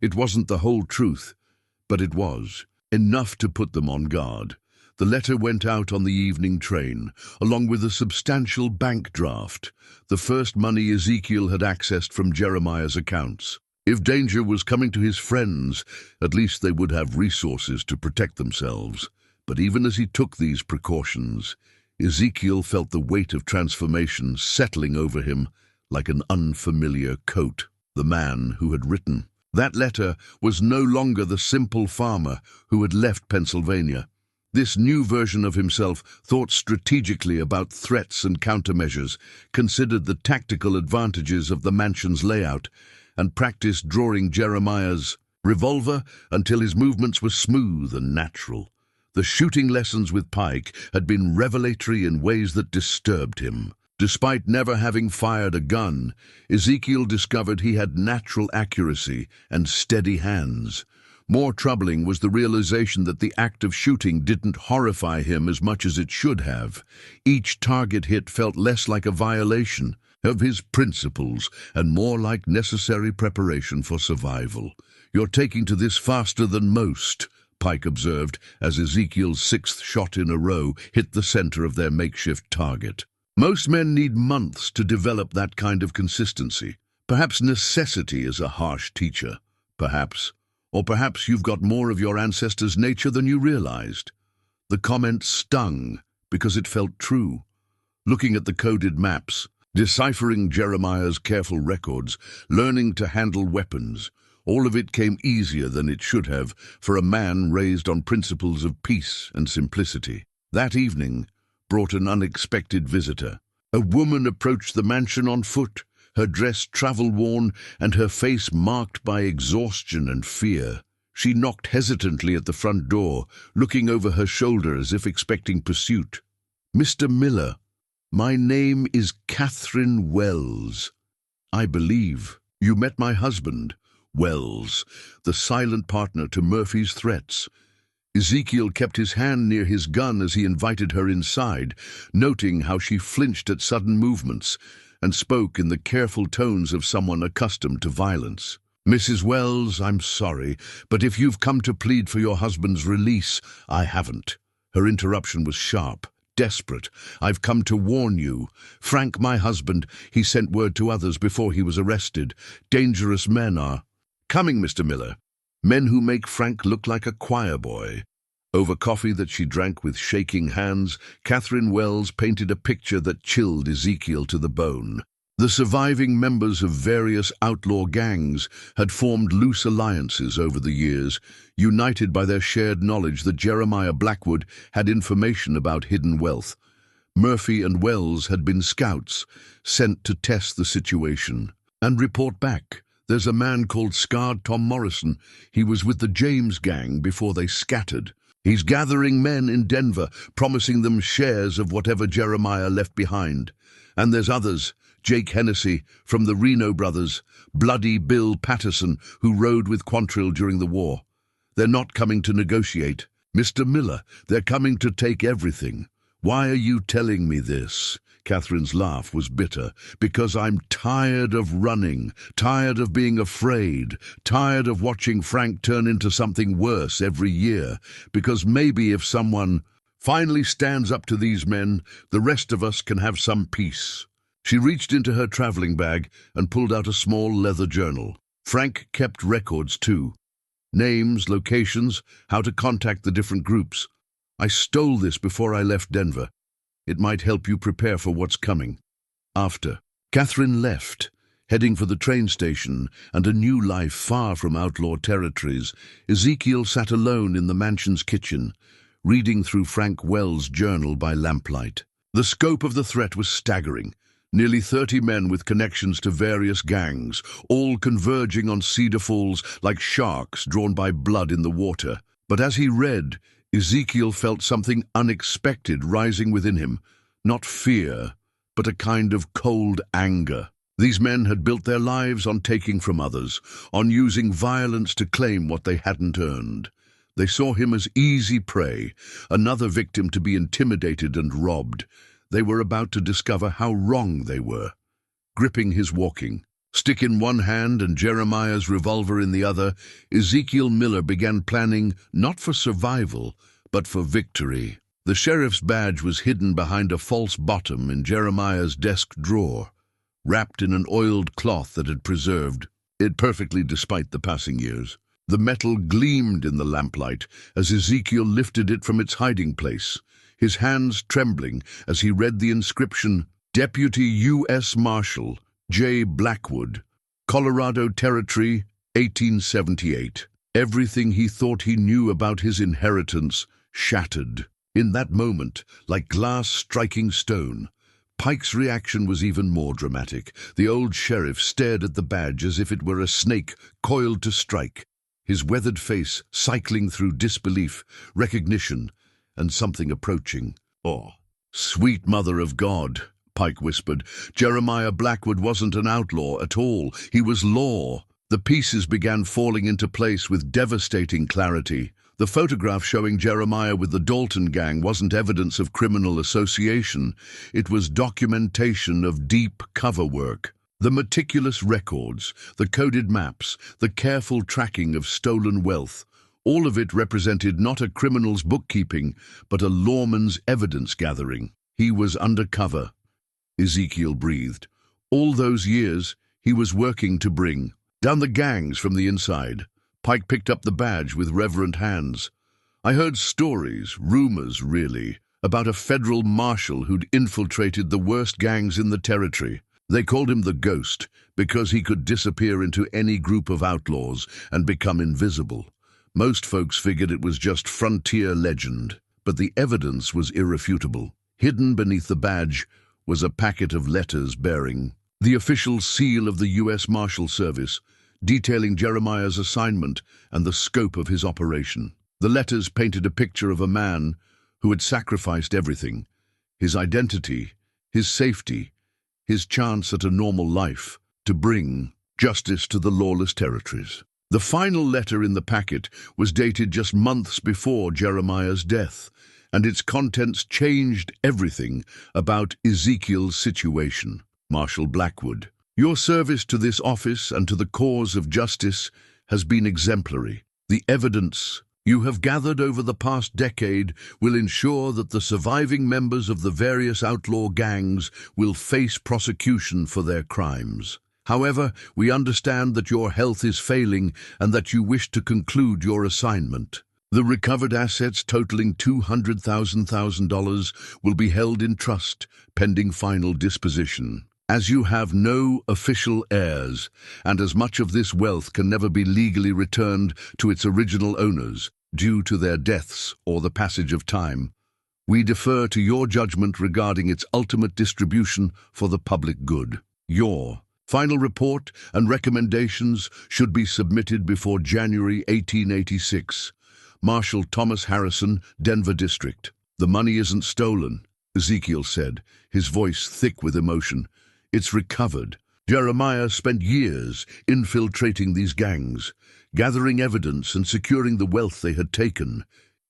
It wasn't the whole truth, but it was enough to put them on guard. The letter went out on the evening train, along with a substantial bank draft, the first money Ezekiel had accessed from Jeremiah's accounts. If danger was coming to his friends, at least they would have resources to protect themselves. But even as he took these precautions, Ezekiel felt the weight of transformation settling over him like an unfamiliar coat. The man who had written that letter was no longer the simple farmer who had left Pennsylvania. This new version of himself thought strategically about threats and countermeasures, considered the tactical advantages of the mansion's layout, and practiced drawing Jeremiah's revolver until his movements were smooth and natural. The shooting lessons with Pike had been revelatory in ways that disturbed him. Despite never having fired a gun, Ezekiel discovered he had natural accuracy and steady hands. More troubling was the realization that the act of shooting didn't horrify him as much as it should have. Each target hit felt less like a violation of his principles and more like necessary preparation for survival. "You're taking to this faster than most," Pike observed as Ezekiel's 6th shot in a row hit the center of their makeshift target. "Most men need months to develop that kind of consistency. Perhaps necessity is a harsh teacher. Perhaps. Or perhaps you've got more of your ancestors' nature than you realized." The comment stung because it felt true. Looking at the coded maps, deciphering Jeremiah's careful records, learning to handle weapons, all of it came easier than it should have for a man raised on principles of peace and simplicity. That evening brought an unexpected visitor. A woman approached the mansion on foot, her dress travel-worn and her face marked by exhaustion and fear. She knocked hesitantly at the front door, looking over her shoulder as if expecting pursuit. "Mr. Miller, my name is Catherine Wells. I believe you met my husband." Wells, the silent partner to Murphy's threats. Ezekiel kept his hand near his gun as he invited her inside, noting how she flinched at sudden movements, and spoke in the careful tones of someone accustomed to violence. "Mrs. Wells, I'm sorry, but if you've come to plead for your husband's release, I haven't." Her interruption was sharp, desperate. "I've come to warn you. Frank, my husband, he sent word to others before he was arrested. Dangerous men are coming, Mr. Miller. Men who make Frank look like a choir boy." Over coffee that she drank with shaking hands, Catherine Wells painted a picture that chilled Ezekiel to the bone. The surviving members of various outlaw gangs had formed loose alliances over the years, united by their shared knowledge that Jeremiah Blackwood had information about hidden wealth. Murphy and Wells had been scouts, sent to test the situation and report back. There's a man called Scarred Tom Morrison. He was with the James gang before they scattered. He's gathering men in Denver, promising them shares of whatever Jeremiah left behind. And there's others, Jake Hennessy from the Reno brothers, Bloody Bill Patterson, who rode with Quantrill during the war. They're not coming to negotiate. Mr. Miller, they're coming to take everything. Why are you telling me this? Catherine's laugh was bitter. Because I'm tired of running, tired of being afraid, tired of watching Frank turn into something worse every year. Because maybe if someone finally stands up to these men, the rest of us can have some peace. She reached into her traveling bag and pulled out a small leather journal. Frank kept records too. Names, locations, how to contact the different groups. I stole this before I left Denver. It might help you prepare for what's coming. After Catherine left, heading for the train station and a new life far from outlaw territories, Ezekiel sat alone in the mansion's kitchen, reading through Frank Wells' journal by lamplight. The scope of the threat was staggering. Nearly 30 men with connections to various gangs, all converging on Cedar Falls like sharks drawn by blood in the water. But as he read, Ezekiel felt something unexpected rising within him. Not fear, but a kind of cold anger. These men had built their lives on taking from others, on using violence to claim what they hadn't earned. They saw him as easy prey, another victim to be intimidated and robbed. They were about to discover how wrong they were. Gripping his walking, stick in one hand and Jeremiah's revolver in the other, Ezekiel Miller began planning not for survival, but for victory. The sheriff's badge was hidden behind a false bottom in Jeremiah's desk drawer, wrapped in an oiled cloth that had preserved it perfectly despite the passing years. The metal gleamed in the lamplight as Ezekiel lifted it from its hiding place, his hands trembling as he read the inscription, Deputy U.S. Marshal J. Blackwood, Colorado Territory, 1878. Everything he thought he knew about his inheritance shattered. In that moment, like glass striking stone, Pike's reaction was even more dramatic. The old sheriff stared at the badge as if it were a snake coiled to strike, his weathered face cycling through disbelief, recognition, and something approaching. "Oh, sweet mother of God," Pike whispered. Jeremiah Blackwood wasn't an outlaw at all. He was law. The pieces began falling into place with devastating clarity. The photograph showing Jeremiah with the Dalton gang wasn't evidence of criminal association. It was documentation of deep cover work. The meticulous records, the coded maps, the careful tracking of stolen wealth, all of it represented not a criminal's bookkeeping, but a lawman's evidence gathering. He was undercover, Ezekiel breathed. All those years, he was working to bring down the gangs from the inside. Pike picked up the badge with reverent hands. "I heard stories, rumors really, about a federal marshal who'd infiltrated the worst gangs in the territory. They called him the Ghost because he could disappear into any group of outlaws and become invisible. Most folks figured it was just frontier legend, but the evidence was irrefutable. Hidden beneath the badge was a packet of letters bearing the official seal of the U.S. Marshal Service, detailing Jeremiah's assignment and the scope of his operation. The letters painted a picture of a man who had sacrificed everything: his identity, his safety, his chance at a normal life, to bring justice to the lawless territories. The final letter in the packet was dated just months before Jeremiah's death, and its contents changed everything about Ezekiel's situation. Marshal Blackwood, your service to this office and to the cause of justice has been exemplary. The evidence you have gathered over the past decade will ensure that the surviving members of the various outlaw gangs will face prosecution for their crimes. However, we understand that your health is failing and that you wish to conclude your assignment. The recovered assets totaling $200,000 will be held in trust pending final disposition. As you have no official heirs, and as much of this wealth can never be legally returned to its original owners due to their deaths or the passage of time, we defer to your judgment regarding its ultimate distribution for the public good. Your final report and recommendations should be submitted before January 1886. Marshal Thomas Harrison, Denver District. The money isn't stolen, Ezekiel said, his voice thick with emotion. It's recovered. Jeremiah spent years infiltrating these gangs, gathering evidence and securing the wealth they had taken.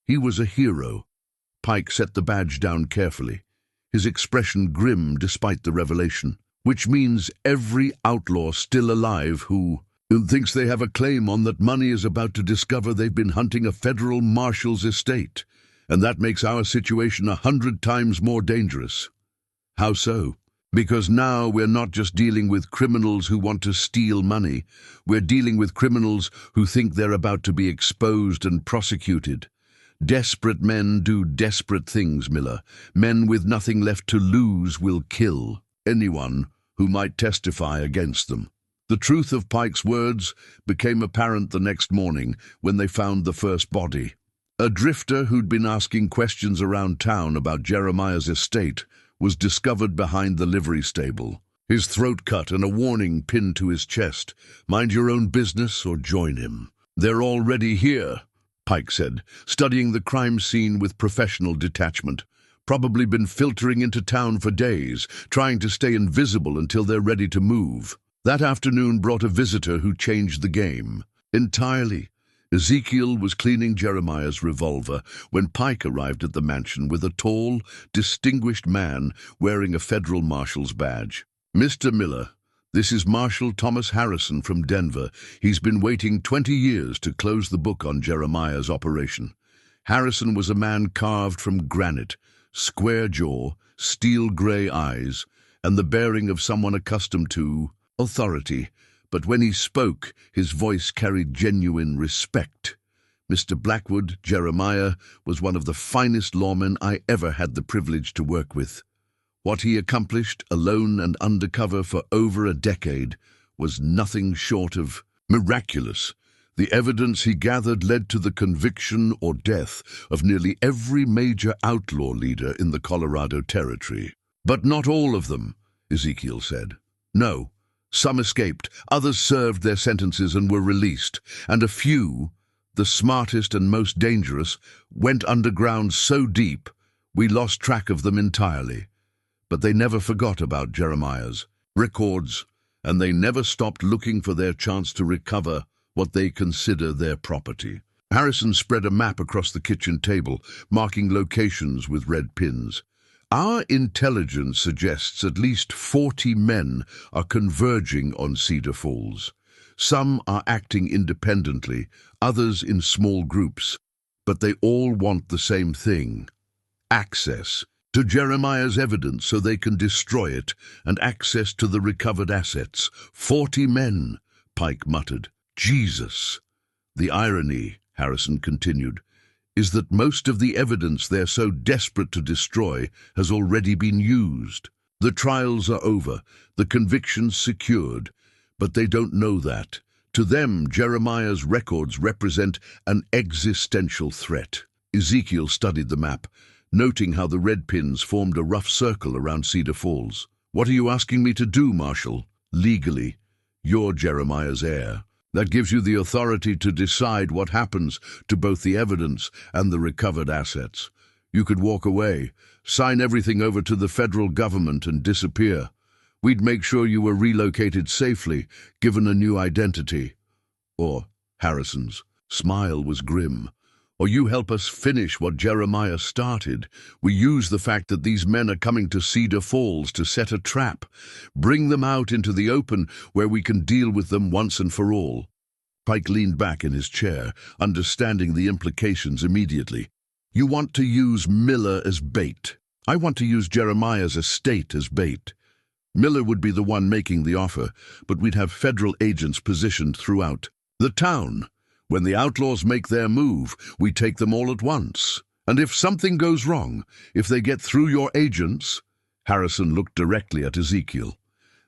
He was a hero. Pike set the badge down carefully, his expression grim despite the revelation, which means every outlaw still alive who thinks they have a claim on that money is about to discover they've been hunting a federal marshal's estate, and that makes our situation 100 times more dangerous. How so? Because now we're not just dealing with criminals who want to steal money, we're dealing with criminals who think they're about to be exposed and prosecuted. Desperate men do desperate things, Miller. Men with nothing left to lose will kill anyone who might testify against them. The truth of Pike's words became apparent the next morning when they found the first body. A drifter who'd been asking questions around town about Jeremiah's estate was discovered behind the livery stable, his throat cut and a warning pinned to his chest. Mind your own business or join him. They're already here, Pike said, studying the crime scene with professional detachment. Probably been filtering into town for days, trying to stay invisible until they're ready to move. That afternoon brought a visitor who changed the game entirely. Ezekiel was cleaning Jeremiah's revolver when Pike arrived at the mansion with a tall, distinguished man wearing a federal marshal's badge. "Mr. Miller, this is Marshal Thomas Harrison from Denver. He's been waiting 20 years to close the book on Jeremiah's operation." Harrison was a man carved from granite, square jaw, steel-gray eyes, and the bearing of someone accustomed to authority. But when he spoke, his voice carried genuine respect. Mr. Blackwood, Jeremiah, was one of the finest lawmen I ever had the privilege to work with. What he accomplished, alone and undercover for over a decade, was nothing short of miraculous. The evidence he gathered led to the conviction or death of nearly every major outlaw leader in the Colorado Territory. But not all of them, Ezekiel said. No. Some escaped, others served their sentences and were released, and a few, the smartest and most dangerous, went underground so deep we lost track of them entirely. But they never forgot about Jeremiah's records, and they never stopped looking for their chance to recover what they consider their property. Harrison spread a map across the kitchen table, marking locations with red pins. Our intelligence suggests at least 40 men are converging on Cedar Falls. Some are acting independently, others in small groups, but they all want the same thing: access to Jeremiah's evidence so they can destroy it, and access to the recovered assets. 40 men, Pike muttered. Jesus! The irony, Harrison continued, is that most of the evidence they're so desperate to destroy has already been used. The trials are over, the convictions secured, but they don't know that. To them, Jeremiah's records represent an existential threat. Ezekiel studied the map, noting how the red pins formed a rough circle around Cedar Falls. "What are you asking me to do, Marshal?" "Legally, you're Jeremiah's heir. That gives you the authority to decide what happens to both the evidence and the recovered assets. You could walk away, sign everything over to the federal government and disappear. We'd make sure you were relocated safely, given a new identity. Or," Harrison's smile was grim, "or you help us finish what Jeremiah started. We use the fact that these men are coming to Cedar Falls to set a trap. Bring them out into the open where we can deal with them once and for all." Pike leaned back in his chair, understanding the implications immediately. "You want to use Miller as bait. I want to use Jeremiah's estate as bait. Miller would be the one making the offer, but we'd have federal agents positioned throughout the town. When the outlaws make their move, we take them all at once. And if something goes wrong, if they get through your agents—" Harrison looked directly at Ezekiel.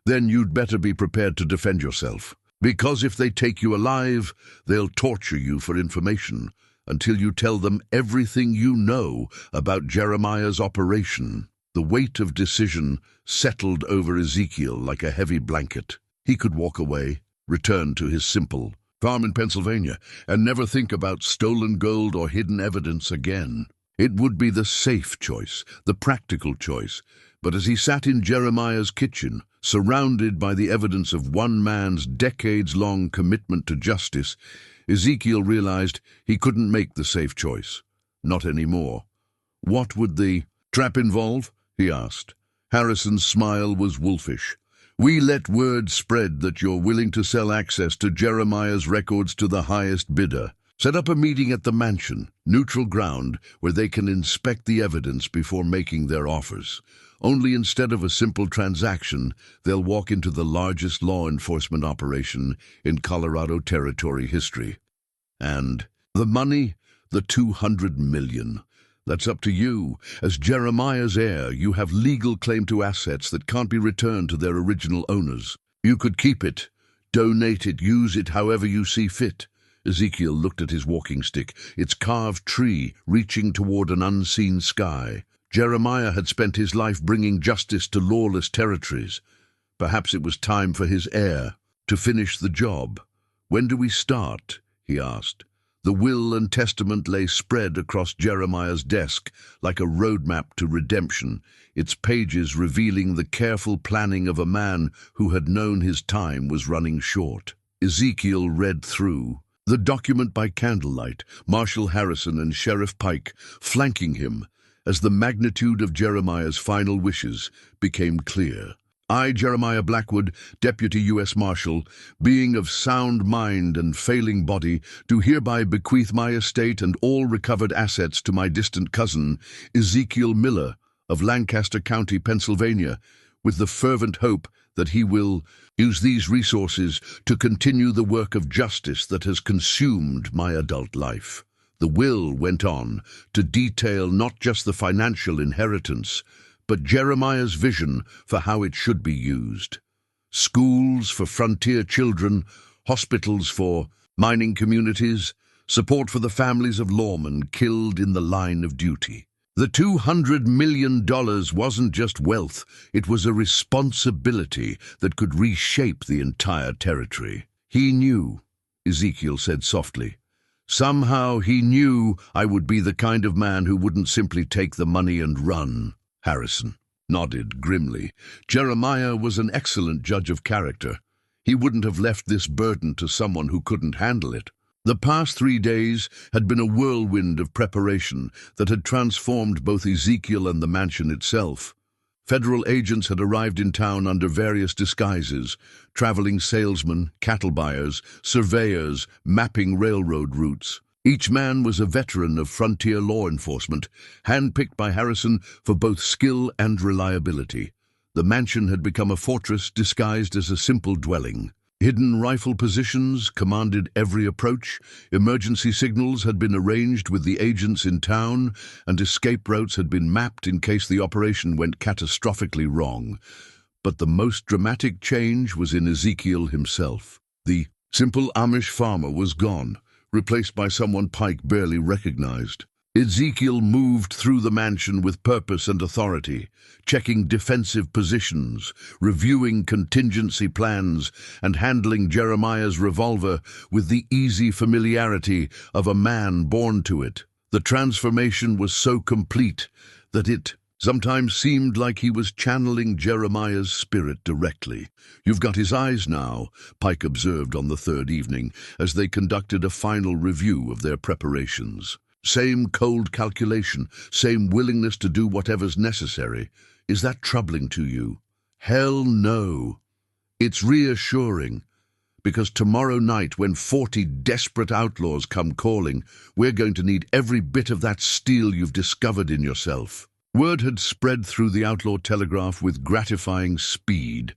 Then you'd better be prepared to defend yourself. Because if they take you alive, they'll torture you for information until you tell them everything you know about Jeremiah's operation. The weight of decision settled over Ezekiel like a heavy blanket. He could walk away, return to his simple farm in Pennsylvania, and never think about stolen gold or hidden evidence again. It would be the safe choice, the practical choice. But as he sat in Jeremiah's kitchen, surrounded by the evidence of one man's decades-long commitment to justice, Ezekiel realized he couldn't make the safe choice. Not anymore. What would the trap involve? He asked. Harrison's smile was wolfish. We let word spread that you're willing to sell access to Jeremiah's records to the highest bidder. Set up a meeting at the mansion, neutral ground, where they can inspect the evidence before making their offers. Only instead of a simple transaction, they'll walk into the largest law enforcement operation in Colorado Territory history. And the money? The $200 million. That's up to you. As Jeremiah's heir, you have legal claim to assets that can't be returned to their original owners. You could keep it, donate it, use it however you see fit. Ezekiel looked at his walking stick, its carved tree reaching toward an unseen sky. Jeremiah had spent his life bringing justice to lawless territories. Perhaps it was time for his heir to finish the job. When do we start? He asked. The will and testament lay spread across Jeremiah's desk like a roadmap to redemption, its pages revealing the careful planning of a man who had known his time was running short. Ezekiel read through the document by candlelight, Marshal Harrison and Sheriff Pike flanking him as the magnitude of Jeremiah's final wishes became clear. I, Jeremiah Blackwood, Deputy U.S. Marshal, being of sound mind and failing body, do hereby bequeath my estate and all recovered assets to my distant cousin, Ezekiel Miller, of Lancaster County, Pennsylvania, with the fervent hope that he will use these resources to continue the work of justice that has consumed my adult life. The will went on to detail not just the financial inheritance, but Jeremiah's vision for how it should be used. Schools for frontier children, hospitals for mining communities, support for the families of lawmen killed in the line of duty. The $200 million wasn't just wealth, it was a responsibility that could reshape the entire territory. He knew, Ezekiel said softly. Somehow he knew I would be the kind of man who wouldn't simply take the money and run. Harrison nodded grimly. Jeremiah was an excellent judge of character. He wouldn't have left this burden to someone who couldn't handle it. The past 3 days had been a whirlwind of preparation that had transformed both Ezekiel and the mansion itself. Federal agents had arrived in town under various disguises, traveling salesmen, cattle buyers, surveyors, mapping railroad routes. Each man was a veteran of frontier law enforcement, handpicked by Harrison for both skill and reliability. The mansion had become a fortress disguised as a simple dwelling. Hidden rifle positions commanded every approach, emergency signals had been arranged with the agents in town, and escape routes had been mapped in case the operation went catastrophically wrong. But the most dramatic change was in Ezekiel himself. The simple Amish farmer was gone, replaced by someone Pike barely recognized. Ezekiel moved through the mansion with purpose and authority, checking defensive positions, reviewing contingency plans, and handling Jeremiah's revolver with the easy familiarity of a man born to it. The transformation was so complete that it sometimes seemed like he was channeling Jeremiah's spirit directly. You've got his eyes now, Pike observed on the third evening, as they conducted a final review of their preparations. Same cold calculation, same willingness to do whatever's necessary. Is that troubling to you? Hell no. It's reassuring, because tomorrow night, when 40 desperate outlaws come calling, we're going to need every bit of that steel you've discovered in yourself. Word had spread through the outlaw telegraph with gratifying speed.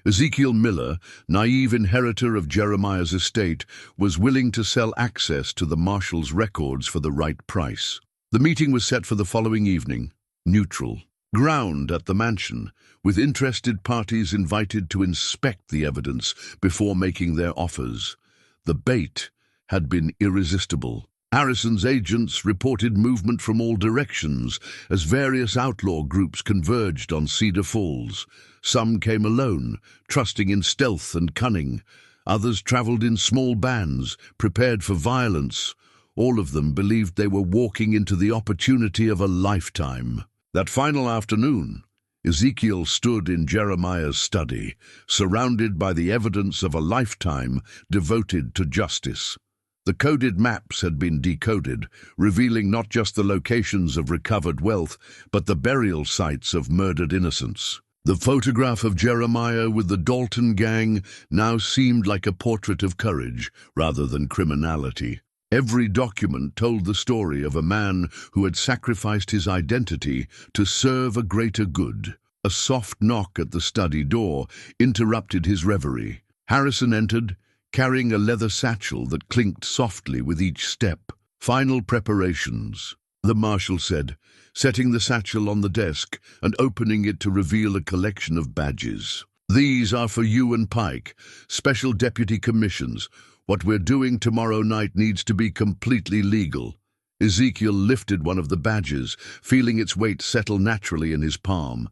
Ezekiel Miller, naive inheritor of Jeremiah's estate, was willing to sell access to the marshal's records for the right price. The meeting was set for the following evening, neutral. ground at the mansion, with interested parties invited to inspect the evidence before making their offers. The bait had been irresistible. Harrison's agents reported movement from all directions as various outlaw groups converged on Cedar Falls. Some came alone, trusting in stealth and cunning. Others traveled in small bands, prepared for violence. All of them believed they were walking into the opportunity of a lifetime. That final afternoon, Ezekiel stood in Jeremiah's study, surrounded by the evidence of a lifetime devoted to justice. The coded maps had been decoded, revealing not just the locations of recovered wealth, but the burial sites of murdered innocents. The photograph of Jeremiah with the Dalton gang now seemed like a portrait of courage rather than criminality. Every document told the story of a man who had sacrificed his identity to serve a greater good. A soft knock at the study door interrupted his reverie. Harrison entered, carrying a leather satchel that clinked softly with each step. "Final preparations," the marshal said, setting the satchel on the desk and opening it to reveal a collection of badges. "These are for you and Pike, special deputy commissions. What we're doing tomorrow night needs to be completely legal." Ezekiel lifted one of the badges, feeling its weight settle naturally in his palm.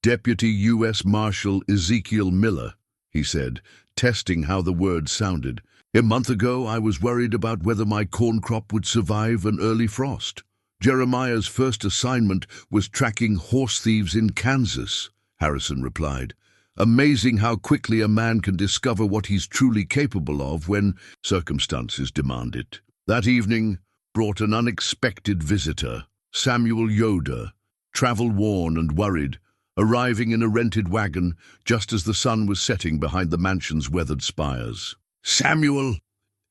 "Deputy U.S. Marshal Ezekiel Miller," he said, testing how the word sounded. "A month ago, I was worried about whether my corn crop would survive an early frost. Jeremiah's first assignment was tracking horse thieves in Kansas," Harrison replied. "Amazing how quickly a man can discover what he's truly capable of when circumstances demand it." That evening brought an unexpected visitor, Samuel Yoder, travel-worn and worried, arriving in a rented wagon just as the sun was setting behind the mansion's weathered spires. "Samuel!"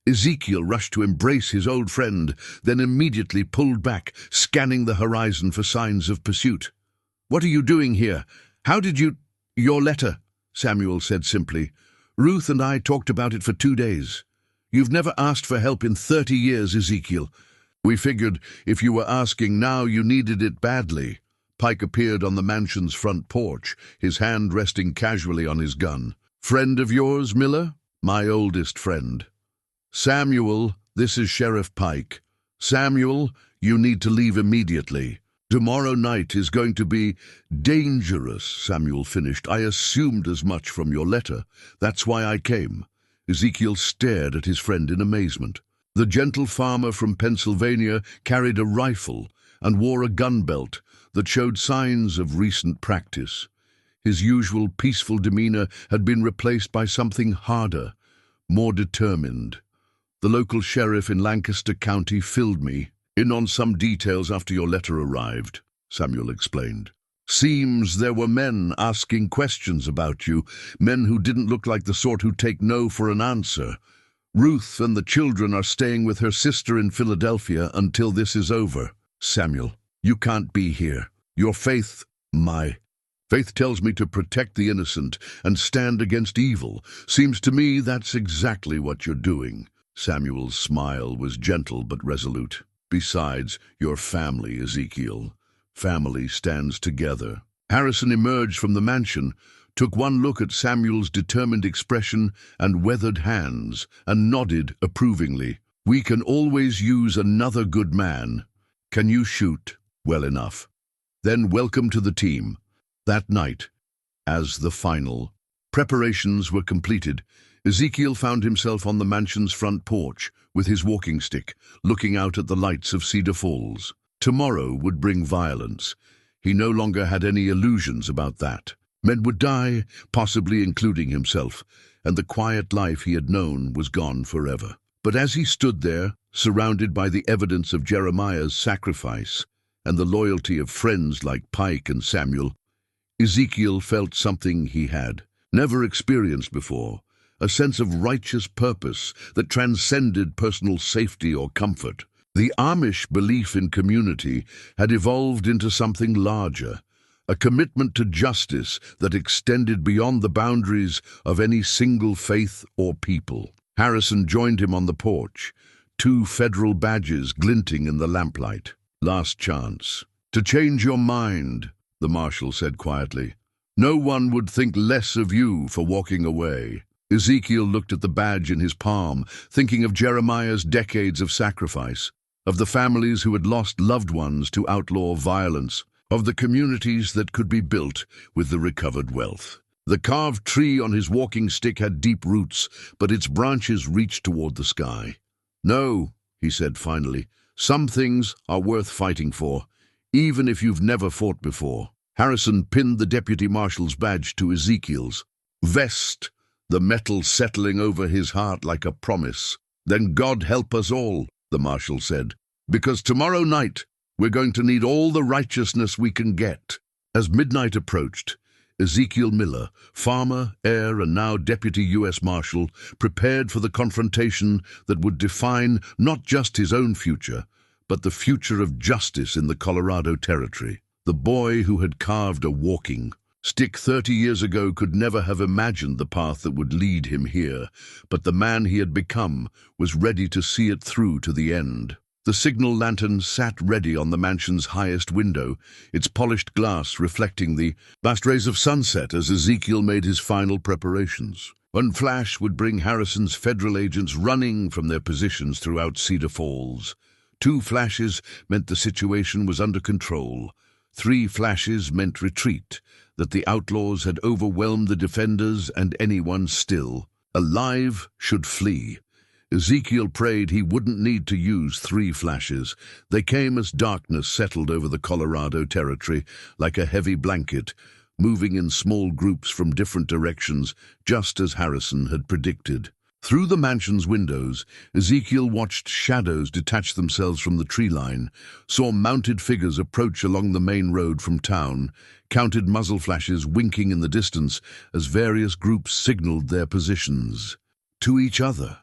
Ezekiel rushed to embrace his old friend, then immediately pulled back, scanning the horizon for signs of pursuit. "What are you doing here? How did you—" "Your letter," Samuel said simply. "Ruth and I talked about it for 2 days. You've never asked for help in 30 years, Ezekiel. We figured if you were asking now, you needed it badly." Pike appeared on the mansion's front porch, his hand resting casually on his gun. "Friend of yours, Miller?" "My oldest friend." "Samuel, this is Sheriff Pike. Samuel, you need to leave immediately. Tomorrow night is going to be dangerous," Samuel finished. "I assumed as much from your letter. That's why I came." Ezekiel stared at his friend in amazement. The gentle farmer from Pennsylvania carried a rifle and wore a gun belt that showed signs of recent practice. His usual peaceful demeanor had been replaced by something harder, more determined. "The local sheriff in Lancaster County filled me in on some details after your letter arrived," Samuel explained. "Seems there were men asking questions about you, men who didn't look like the sort who take no for an answer. Ruth and the children are staying with her sister in Philadelphia until this is over." "Samuel, you can't be here. Your faith—" "My faith tells me to protect the innocent and stand against evil. Seems to me that's exactly what you're doing." Samuel's smile was gentle but resolute. "Besides, your family, Ezekiel. Family stands together." Harrison emerged from the mansion, took one look at Samuel's determined expression and weathered hands, and nodded approvingly. "We can always use another good man. Can you shoot? Well enough. Then welcome to the team." That night, as the final preparations were completed, Ezekiel found himself on the mansion's front porch with his walking stick, looking out at the lights of Cedar Falls. Tomorrow would bring violence. He no longer had any illusions about that. Men would die, possibly including himself, and the quiet life he had known was gone forever. But as he stood there, surrounded by the evidence of Jeremiah's sacrifice and the loyalty of friends like Pike and Samuel, Ezekiel felt something he had never experienced before, a sense of righteous purpose that transcended personal safety or comfort. The Amish belief in community had evolved into something larger, a commitment to justice that extended beyond the boundaries of any single faith or people. Harrison joined him on the porch, 2 federal badges glinting in the lamplight. "Last chance. To change your mind," the marshal said quietly. "No one would think less of you for walking away." Ezekiel looked at the badge in his palm, thinking of Jeremiah's decades of sacrifice, of the families who had lost loved ones to outlaw violence, of the communities that could be built with the recovered wealth. The carved tree on his walking stick had deep roots, but its branches reached toward the sky. "No," he said finally, "some things are worth fighting for, even if you've never fought before." Harrison pinned the deputy marshal's badge to Ezekiel's vest, the metal settling over his heart like a promise. "Then God help us all," the marshal said, "because tomorrow night we're going to need all the righteousness we can get." As midnight approached, Ezekiel Miller, farmer, heir, and now deputy U.S. Marshal, prepared for the confrontation that would define not just his own future, but the future of justice in the Colorado Territory. The boy who had carved a walking stick 30 years ago could never have imagined the path that would lead him here, but the man he had become was ready to see it through to the end. The signal lantern sat ready on the mansion's highest window, its polished glass reflecting the last rays of sunset as Ezekiel made his final preparations. One flash would bring Harrison's federal agents running from their positions throughout Cedar Falls. 2 flashes meant the situation was under control. 3 flashes meant retreat, that the outlaws had overwhelmed the defenders and anyone still alive should flee. Ezekiel prayed he wouldn't need to use 3 flashes. They came as darkness settled over the Colorado Territory like a heavy blanket, moving in small groups from different directions, just as Harrison had predicted. Through the mansion's windows, Ezekiel watched shadows detach themselves from the tree line, saw mounted figures approach along the main road from town, counted muzzle flashes winking in the distance as various groups signaled their positions to each other.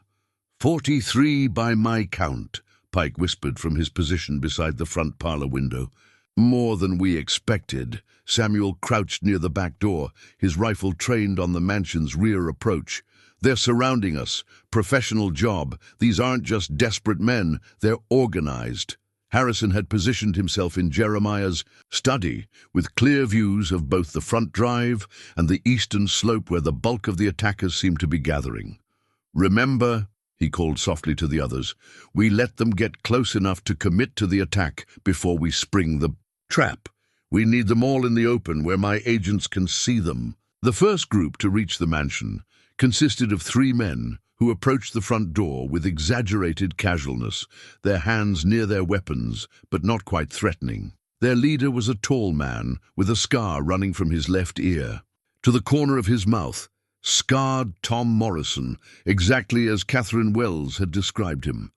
43 by my count, Pike whispered from his position beside the front parlor window. More than we expected. Samuel crouched near the back door, his rifle trained on the mansion's rear approach. They're surrounding us. Professional job. These aren't just desperate men, they're organized. Harrison had positioned himself in Jeremiah's study, with clear views of both the front drive and the eastern slope where the bulk of the attackers seemed to be gathering. "Remember," he called softly to the others, "we let them get close enough to commit to the attack before we spring the trap. We need them all in the open where my agents can see them." The first group to reach the mansion consisted of 3 men who approached the front door with exaggerated casualness, their hands near their weapons, but not quite threatening. Their leader was a tall man with a scar running from his left ear to the corner of his mouth. Scarred Tom Morrison, exactly as Catherine Wells had described him.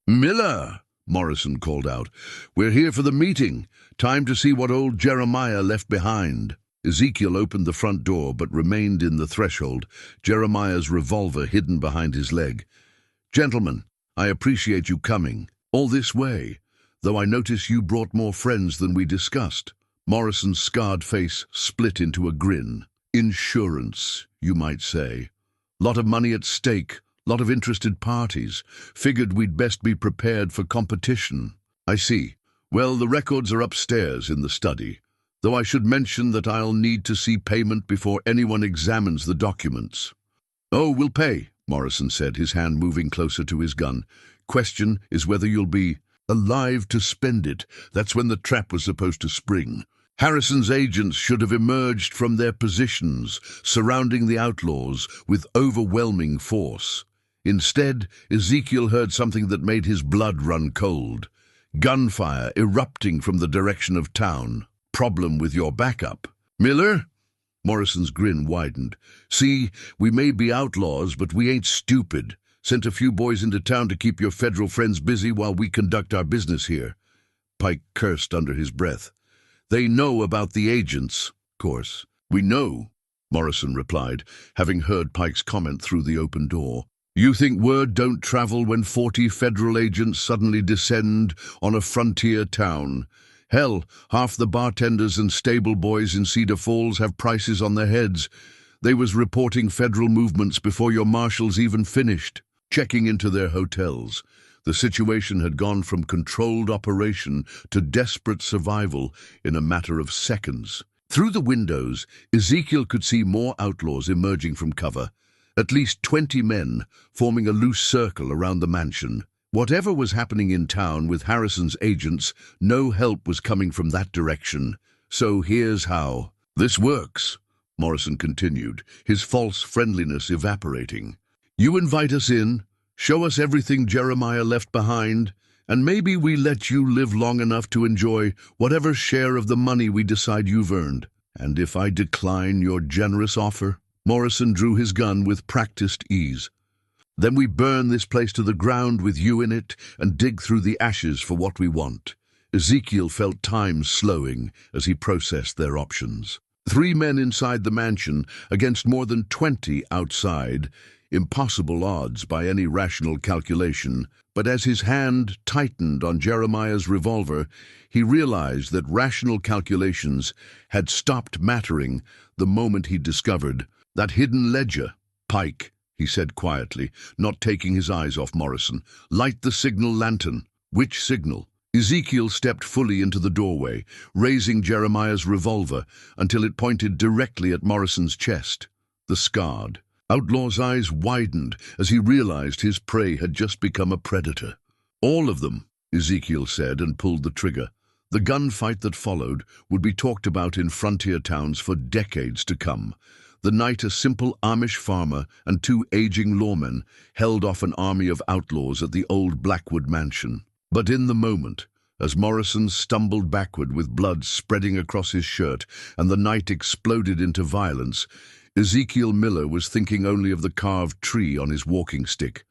"Miller," Morrison called out, "we're here for the meeting. Time to see what old Jeremiah left behind." Ezekiel opened the front door but remained in the threshold, Jeremiah's revolver hidden behind his leg. "Gentlemen, I appreciate you coming all this way, though I notice you brought more friends than we discussed." Morrison's scarred face split into a grin. "Insurance, you might say. Lot of money at stake, lot of interested parties. Figured we'd best be prepared for competition." "I see. Well, the records are upstairs in the study, though I should mention that I'll need to see payment before anyone examines the documents." "Oh, we'll pay," Morrison said, his hand moving closer to his gun. "Question is whether you'll be alive to spend it. That's when the trap was supposed to spring." Harrison's agents should have emerged from their positions, surrounding the outlaws with overwhelming force. Instead, Ezekiel heard something that made his blood run cold. Gunfire erupting from the direction of town. "Problem with your backup." "Miller?" Morrison's grin widened. "See, we may be outlaws, but we ain't stupid. Sent a few boys into town to keep your federal friends busy while we conduct our business here." Pike cursed under his breath. "They know about the agents." "Of course. We know," Morrison replied, having heard Pike's comment through the open door. "You think word don't travel when 40 federal agents suddenly descend on a frontier town? Hell, half the bartenders and stable boys in Cedar Falls have prices on their heads. They was reporting federal movements before your marshals even finished, checking into their hotels. The situation had gone from controlled operation to desperate survival in a matter of seconds. Through the windows, Ezekiel could see more outlaws emerging from cover, at least 20 men forming a loose circle around the mansion. Whatever was happening in town with Harrison's agents, no help was coming from that direction. So here's how. This works, Morrison continued, his false friendliness evaporating. You invite us in, show us everything Jeremiah left behind, and maybe we let you live long enough to enjoy whatever share of the money we decide you've earned. And if I decline your generous offer? Morrison drew his gun with practiced ease. Then we burn this place to the ground with you in it and dig through the ashes for what we want. Ezekiel felt time slowing as he processed their options. 3 men inside the mansion against more than 20 outside. Impossible odds by any rational calculation. But as his hand tightened on Jeremiah's revolver, he realized that rational calculations had stopped mattering the moment he discovered that hidden ledger. Pike, he said quietly, not taking his eyes off Morrison. Light the signal lantern. Which signal? Ezekiel stepped fully into the doorway, raising Jeremiah's revolver until it pointed directly at Morrison's chest. The scarred. Outlaw's eyes widened as he realized his prey had just become a predator. All of them, Ezekiel said, and pulled the trigger. The gunfight that followed would be talked about in frontier towns for decades to come. The night a simple Amish farmer and 2 aging lawmen held off an army of outlaws at the old Blackwood mansion. But in the moment, as Morrison stumbled backward with blood spreading across his shirt and the night exploded into violence, Ezekiel Miller was thinking only of the carved tree on his walking stick.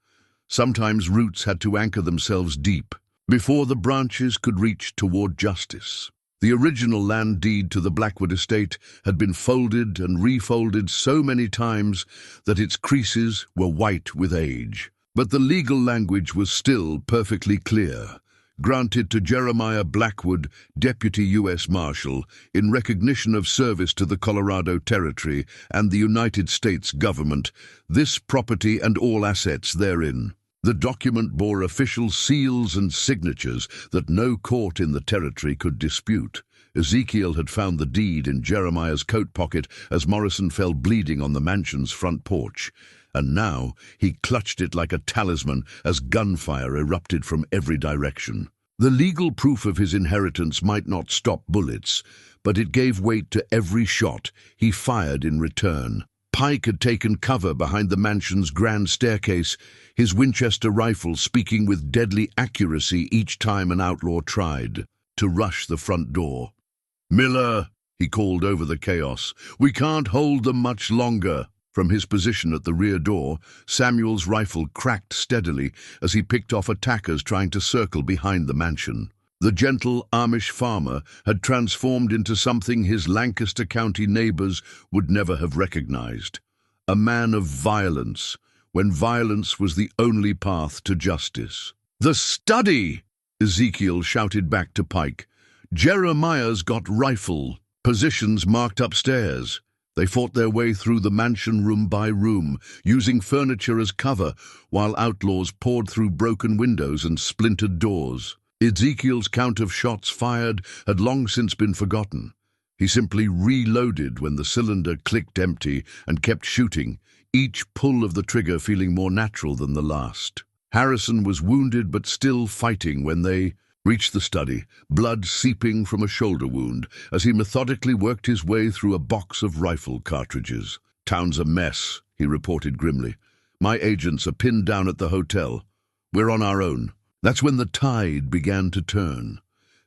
Sometimes roots had to anchor themselves deep before the branches could reach toward justice. The original land deed to the Blackwood estate had been folded and refolded so many times that its creases were white with age. But the legal language was still perfectly clear. Granted to Jeremiah Blackwood, Deputy U.S. Marshal, in recognition of service to the Colorado Territory and the United States government, this property and all assets therein. The document bore official seals and signatures that no court in the territory could dispute. Ezekiel had found the deed in Jeremiah's coat pocket as Morrison fell bleeding on the mansion's front porch, and now he clutched it like a talisman as gunfire erupted from every direction. The legal proof of his inheritance might not stop bullets, but it gave weight to every shot he fired in return. Pike had taken cover behind the mansion's grand staircase, his Winchester rifle speaking with deadly accuracy each time an outlaw tried to rush the front door. "Miller," he called over the chaos, "we can't hold them much longer." From his position at the rear door, Samuel's rifle cracked steadily as he picked off attackers trying to circle behind the mansion. The gentle Amish farmer had transformed into something his Lancaster County neighbors would never have recognized. A man of violence, when violence was the only path to justice. "The study!" Ezekiel shouted back to Pike. "Jeremiah's got rifle. Positions marked upstairs." They fought their way through the mansion room by room, using furniture as cover, while outlaws poured through broken windows and splintered doors. Ezekiel's count of shots fired had long since been forgotten. He simply reloaded when the cylinder clicked empty and kept shooting, each pull of the trigger feeling more natural than the last. Harrison was wounded but still fighting when they reached the study, blood seeping from a shoulder wound as he methodically worked his way through a box of rifle cartridges. "Town's a mess," he reported grimly. "My agents are pinned down at the hotel. We're on our own." That's when the tide began to turn.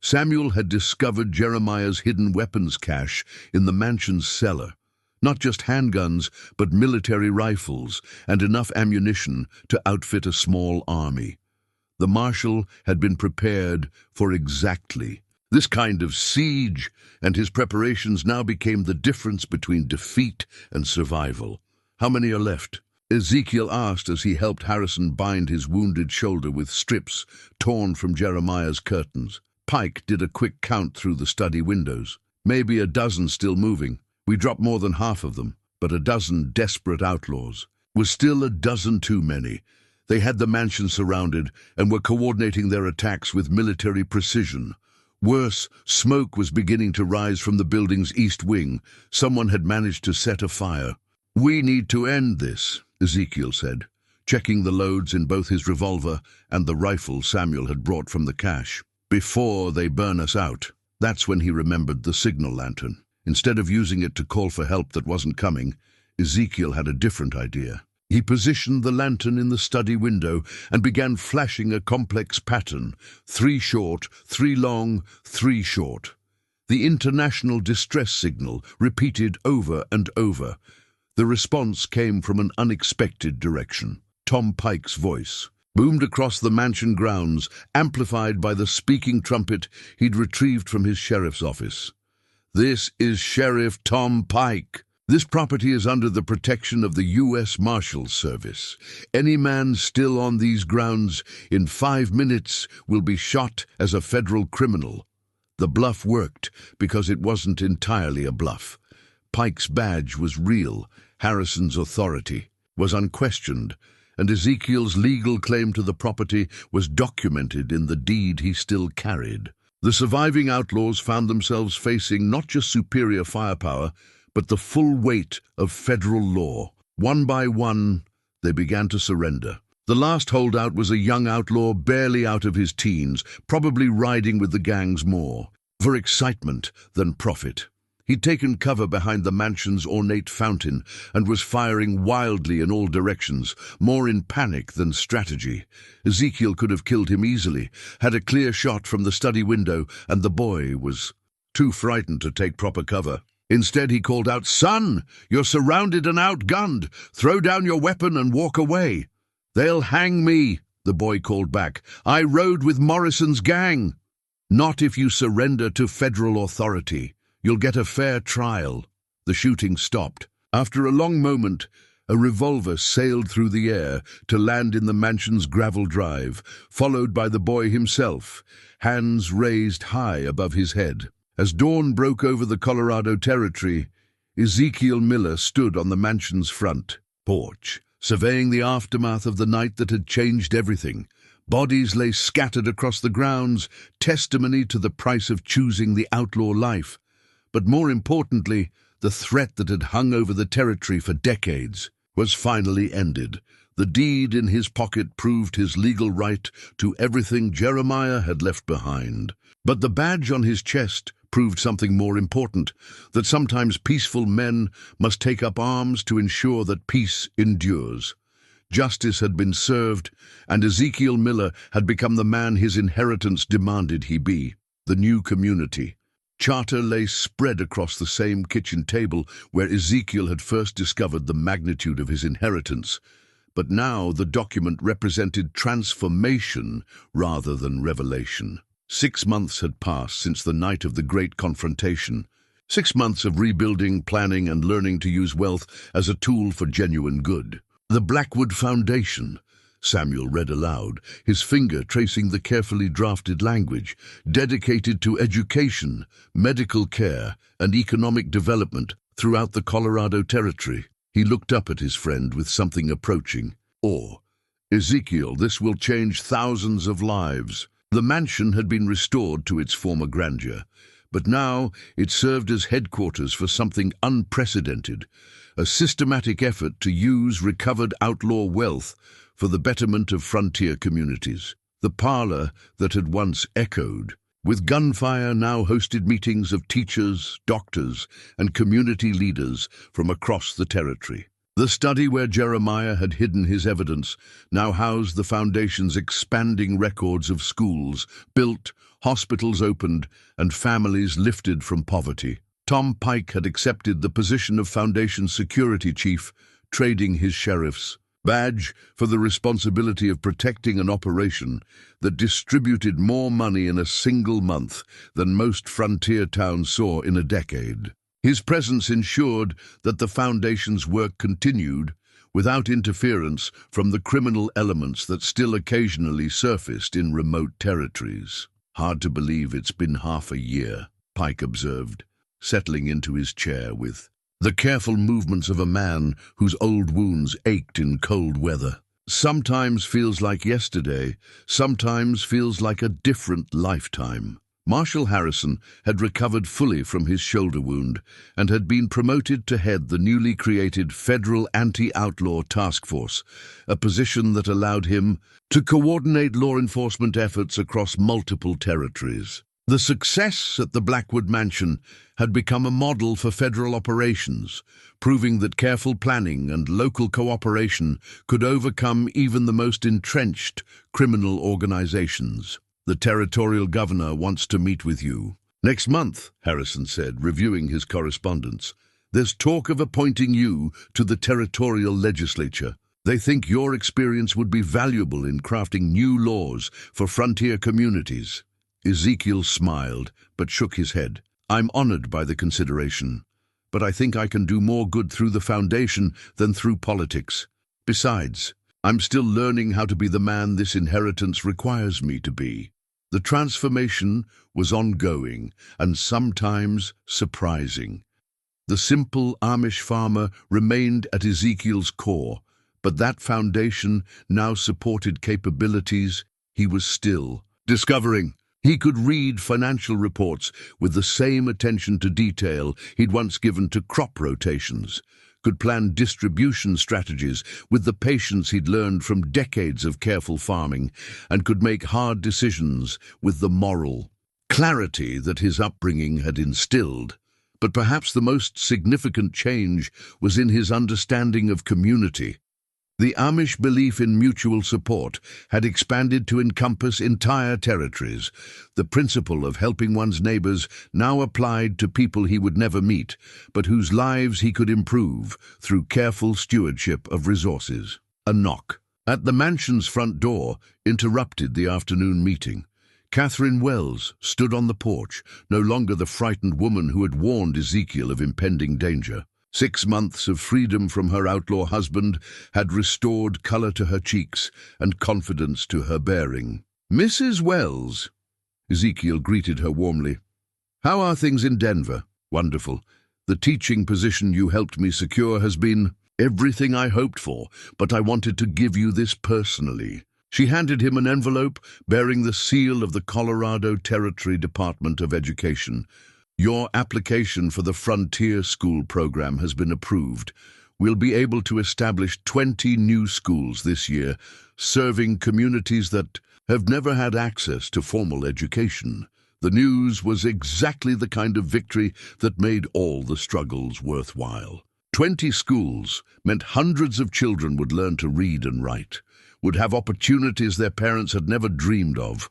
Samuel had discovered Jeremiah's hidden weapons cache in the mansion's cellar. Not just handguns, but military rifles and enough ammunition to outfit a small army. The marshal had been prepared for exactly this kind of siege, and his preparations now became the difference between defeat and survival. "How many are left?" Ezekiel asked as he helped Harrison bind his wounded shoulder with strips torn from Jeremiah's curtains. Pike did a quick count through the study windows. "Maybe a dozen still moving. We dropped more than half of them, but a dozen desperate outlaws was still a dozen too many. They had the mansion surrounded and were coordinating their attacks with military precision. Worse, smoke was beginning to rise from the building's east wing. Someone had managed to set a fire. "We need to end this," Ezekiel said, checking the loads in both his revolver and the rifle Samuel had brought from the cache. "Before they burn us out." That's when he remembered the signal lantern. Instead of using it to call for help that wasn't coming, Ezekiel had a different idea. He positioned the lantern in the study window and began flashing a complex pattern: 3 short, 3 long, 3 short. The international distress signal, repeated over and over. The response came from an unexpected direction. Tom Pike's voice boomed across the mansion grounds, amplified by the speaking trumpet he'd retrieved from his sheriff's office. "This is Sheriff Tom Pike. This property is under the protection of the U.S. Marshals Service. Any man still on these grounds in 5 minutes will be shot as a federal criminal." The bluff worked because it wasn't entirely a bluff. Pike's badge was real, Harrison's authority was unquestioned, and Ezekiel's legal claim to the property was documented in the deed he still carried. The surviving outlaws found themselves facing not just superior firepower, but the full weight of federal law. One by one, they began to surrender. The last holdout was a young outlaw barely out of his teens, probably riding with the gangs more for excitement than profit. He'd taken cover behind the mansion's ornate fountain and was firing wildly in all directions, more in panic than strategy. Ezekiel could have killed him easily, had a clear shot from the study window, and the boy was too frightened to take proper cover. Instead, he called out, "Son, you're surrounded and outgunned. Throw down your weapon and walk away." "They'll hang me," the boy called back. "I rode with Morrison's gang." "Not if you surrender to federal authority. You'll get a fair trial." The shooting stopped. After a long moment, a revolver sailed through the air to land in the mansion's gravel drive, followed by the boy himself, hands raised high above his head. As dawn broke over the Colorado Territory, Ezekiel Miller stood on the mansion's front porch, surveying the aftermath of the night that had changed everything. Bodies lay scattered across the grounds, testimony to the price of choosing the outlaw life. But more importantly, the threat that had hung over the territory for decades was finally ended. The deed in his pocket proved his legal right to everything Jeremiah had left behind. But the badge on his chest proved something more important, that sometimes peaceful men must take up arms to ensure that peace endures. Justice had been served, and Ezekiel Miller had become the man his inheritance demanded he be. The new community charter lay spread across the same kitchen table where Ezekiel had first discovered the magnitude of his inheritance. But now the document represented transformation rather than revelation. 6 months had passed since the night of the great confrontation. 6 months of rebuilding, planning, and learning to use wealth as a tool for genuine good. "The Blackwood Foundation," Samuel read aloud, his finger tracing the carefully drafted language, "dedicated to education, medical care, and economic development throughout the Colorado Territory." He looked up at his friend with something approaching awe. "Ezekiel, this will change thousands of lives." The mansion had been restored to its former grandeur, but now it served as headquarters for something unprecedented, a systematic effort to use recovered outlaw wealth for the betterment of frontier communities. The parlor that had once echoed with gunfire now hosted meetings of teachers, doctors, and community leaders from across the territory. The study where Jeremiah had hidden his evidence now housed the Foundation's expanding records of schools built, hospitals opened, and families lifted from poverty. Tom Pike had accepted the position of Foundation security chief, trading his sheriff's badge for the responsibility of protecting an operation that distributed more money in a single month than most frontier towns saw in a decade. His presence ensured that the Foundation's work continued without interference from the criminal elements that still occasionally surfaced in remote territories. "Hard to believe it's been half a year," Pike observed, settling into his chair with the careful movements of a man whose old wounds ached in cold weather. "Sometimes feels like yesterday, sometimes feels like a different lifetime." Marshal Harrison had recovered fully from his shoulder wound and had been promoted to head the newly created Federal Anti-Outlaw Task Force, a position that allowed him to coordinate law enforcement efforts across multiple territories. The success at the Blackwood Mansion had become a model for federal operations, proving that careful planning and local cooperation could overcome even the most entrenched criminal organizations. "The territorial governor wants to meet with you next month," Harrison said, reviewing his correspondence. "There's talk of appointing you to the territorial legislature. They think your experience would be valuable in crafting new laws for frontier communities." Ezekiel smiled, but shook his head. "I'm honored by the consideration, but I think I can do more good through the foundation than through politics. Besides, I'm still learning how to be the man this inheritance requires me to be." The transformation was ongoing and sometimes surprising. The simple Amish farmer remained at Ezekiel's core, but that foundation now supported capabilities he was still discovering. He could read financial reports with the same attention to detail he'd once given to crop rotations, could plan distribution strategies with the patience he'd learned from decades of careful farming, and could make hard decisions with the moral clarity that his upbringing had instilled. But perhaps the most significant change was in his understanding of community. The Amish belief in mutual support had expanded to encompass entire territories. The principle of helping one's neighbors now applied to people he would never meet, but whose lives he could improve through careful stewardship of resources. A knock at the mansion's front door interrupted the afternoon meeting. Catherine Wells stood on the porch, no longer the frightened woman who had warned Ezekiel of impending danger. 6 months of freedom from her outlaw husband had restored color to her cheeks and confidence to her bearing. "Mrs. Wells," Ezekiel greeted her warmly. "How are things in Denver?" "Wonderful. The teaching position you helped me secure has been everything I hoped for, but I wanted to give you this personally." She handed him an envelope bearing the seal of the Colorado Territory Department of Education. "Your application for the Frontier School program has been approved. We'll be able to establish 20 new schools this year, serving communities that have never had access to formal education." The news was exactly the kind of victory that made all the struggles worthwhile. 20 schools meant hundreds of children would learn to read and write, would have opportunities their parents had never dreamed of,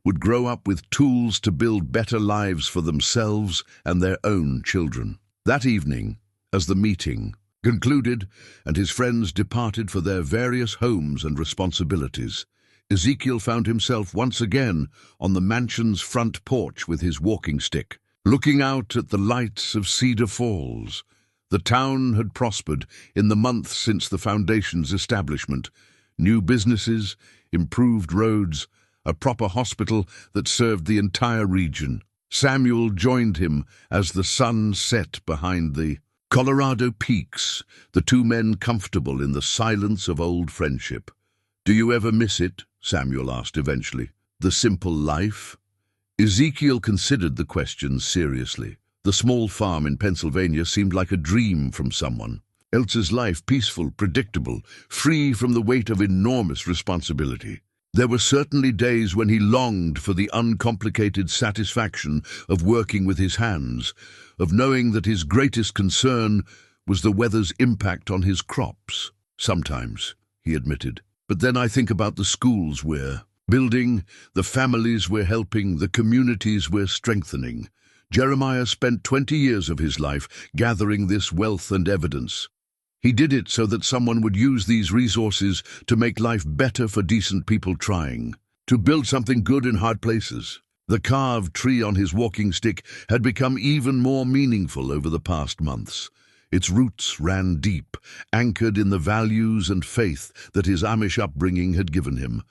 would grow up with tools to build better lives for themselves and their own children. That evening, as the meeting concluded and his friends departed for their various homes and responsibilities, Ezekiel found himself once again on the mansion's front porch with his walking stick, looking out at the lights of Cedar Falls. The town had prospered in the months since the foundation's establishment. New businesses, improved roads, a proper hospital that served the entire region. Samuel joined him as the sun set behind the Colorado peaks, the two men comfortable in the silence of old friendship. "Do you ever miss it?" Samuel asked eventually. "The simple life?" Ezekiel considered the question seriously. The small farm in Pennsylvania seemed like a dream from someone else's life, peaceful, predictable, free from the weight of enormous responsibility. There were certainly days when he longed for the uncomplicated satisfaction of working with his hands, of knowing that his greatest concern was the weather's impact on his crops. "Sometimes," he admitted. "But then I think about the schools we're building, the families we're helping, the communities we're strengthening." Jeremiah spent 20 years of his life gathering this wealth and evidence. He did it so that someone would use these resources to make life better for decent people trying to build something good in hard places. The carved tree on his walking stick had become even more meaningful over the past months. Its roots ran deep, anchored in the values and faith that his Amish upbringing had given him.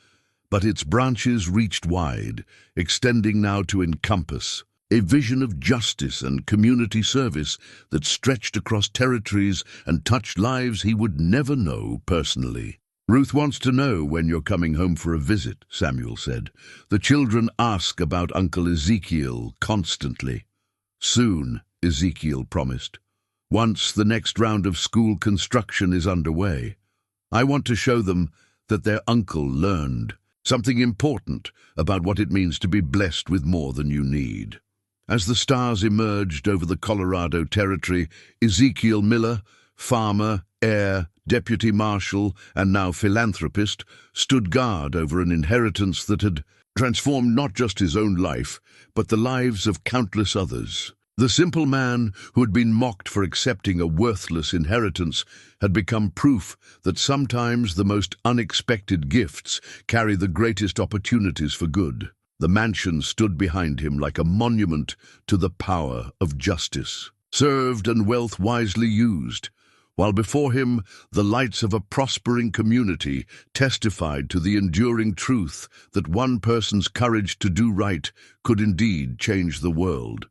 But its branches reached wide, extending now to encompass a vision of justice and community service that stretched across territories and touched lives he would never know personally. Ruth wants to know when you're coming home for a visit, Samuel said. The children ask about Uncle Ezekiel constantly. Soon, Ezekiel promised. Once the next round of school construction is underway, I want to show them that their uncle learned something important about what it means to be blessed with more than you need. As the stars emerged over the Colorado Territory, Ezekiel Miller, farmer, heir, deputy marshal, and now philanthropist, stood guard over an inheritance that had transformed not just his own life, but the lives of countless others. The simple man who had been mocked for accepting a worthless inheritance had become proof that sometimes the most unexpected gifts carry the greatest opportunities for good. The mansion stood behind him like a monument to the power of justice, served and wealth wisely used, while before him the lights of a prospering community testified to the enduring truth that one person's courage to do right could indeed change the world.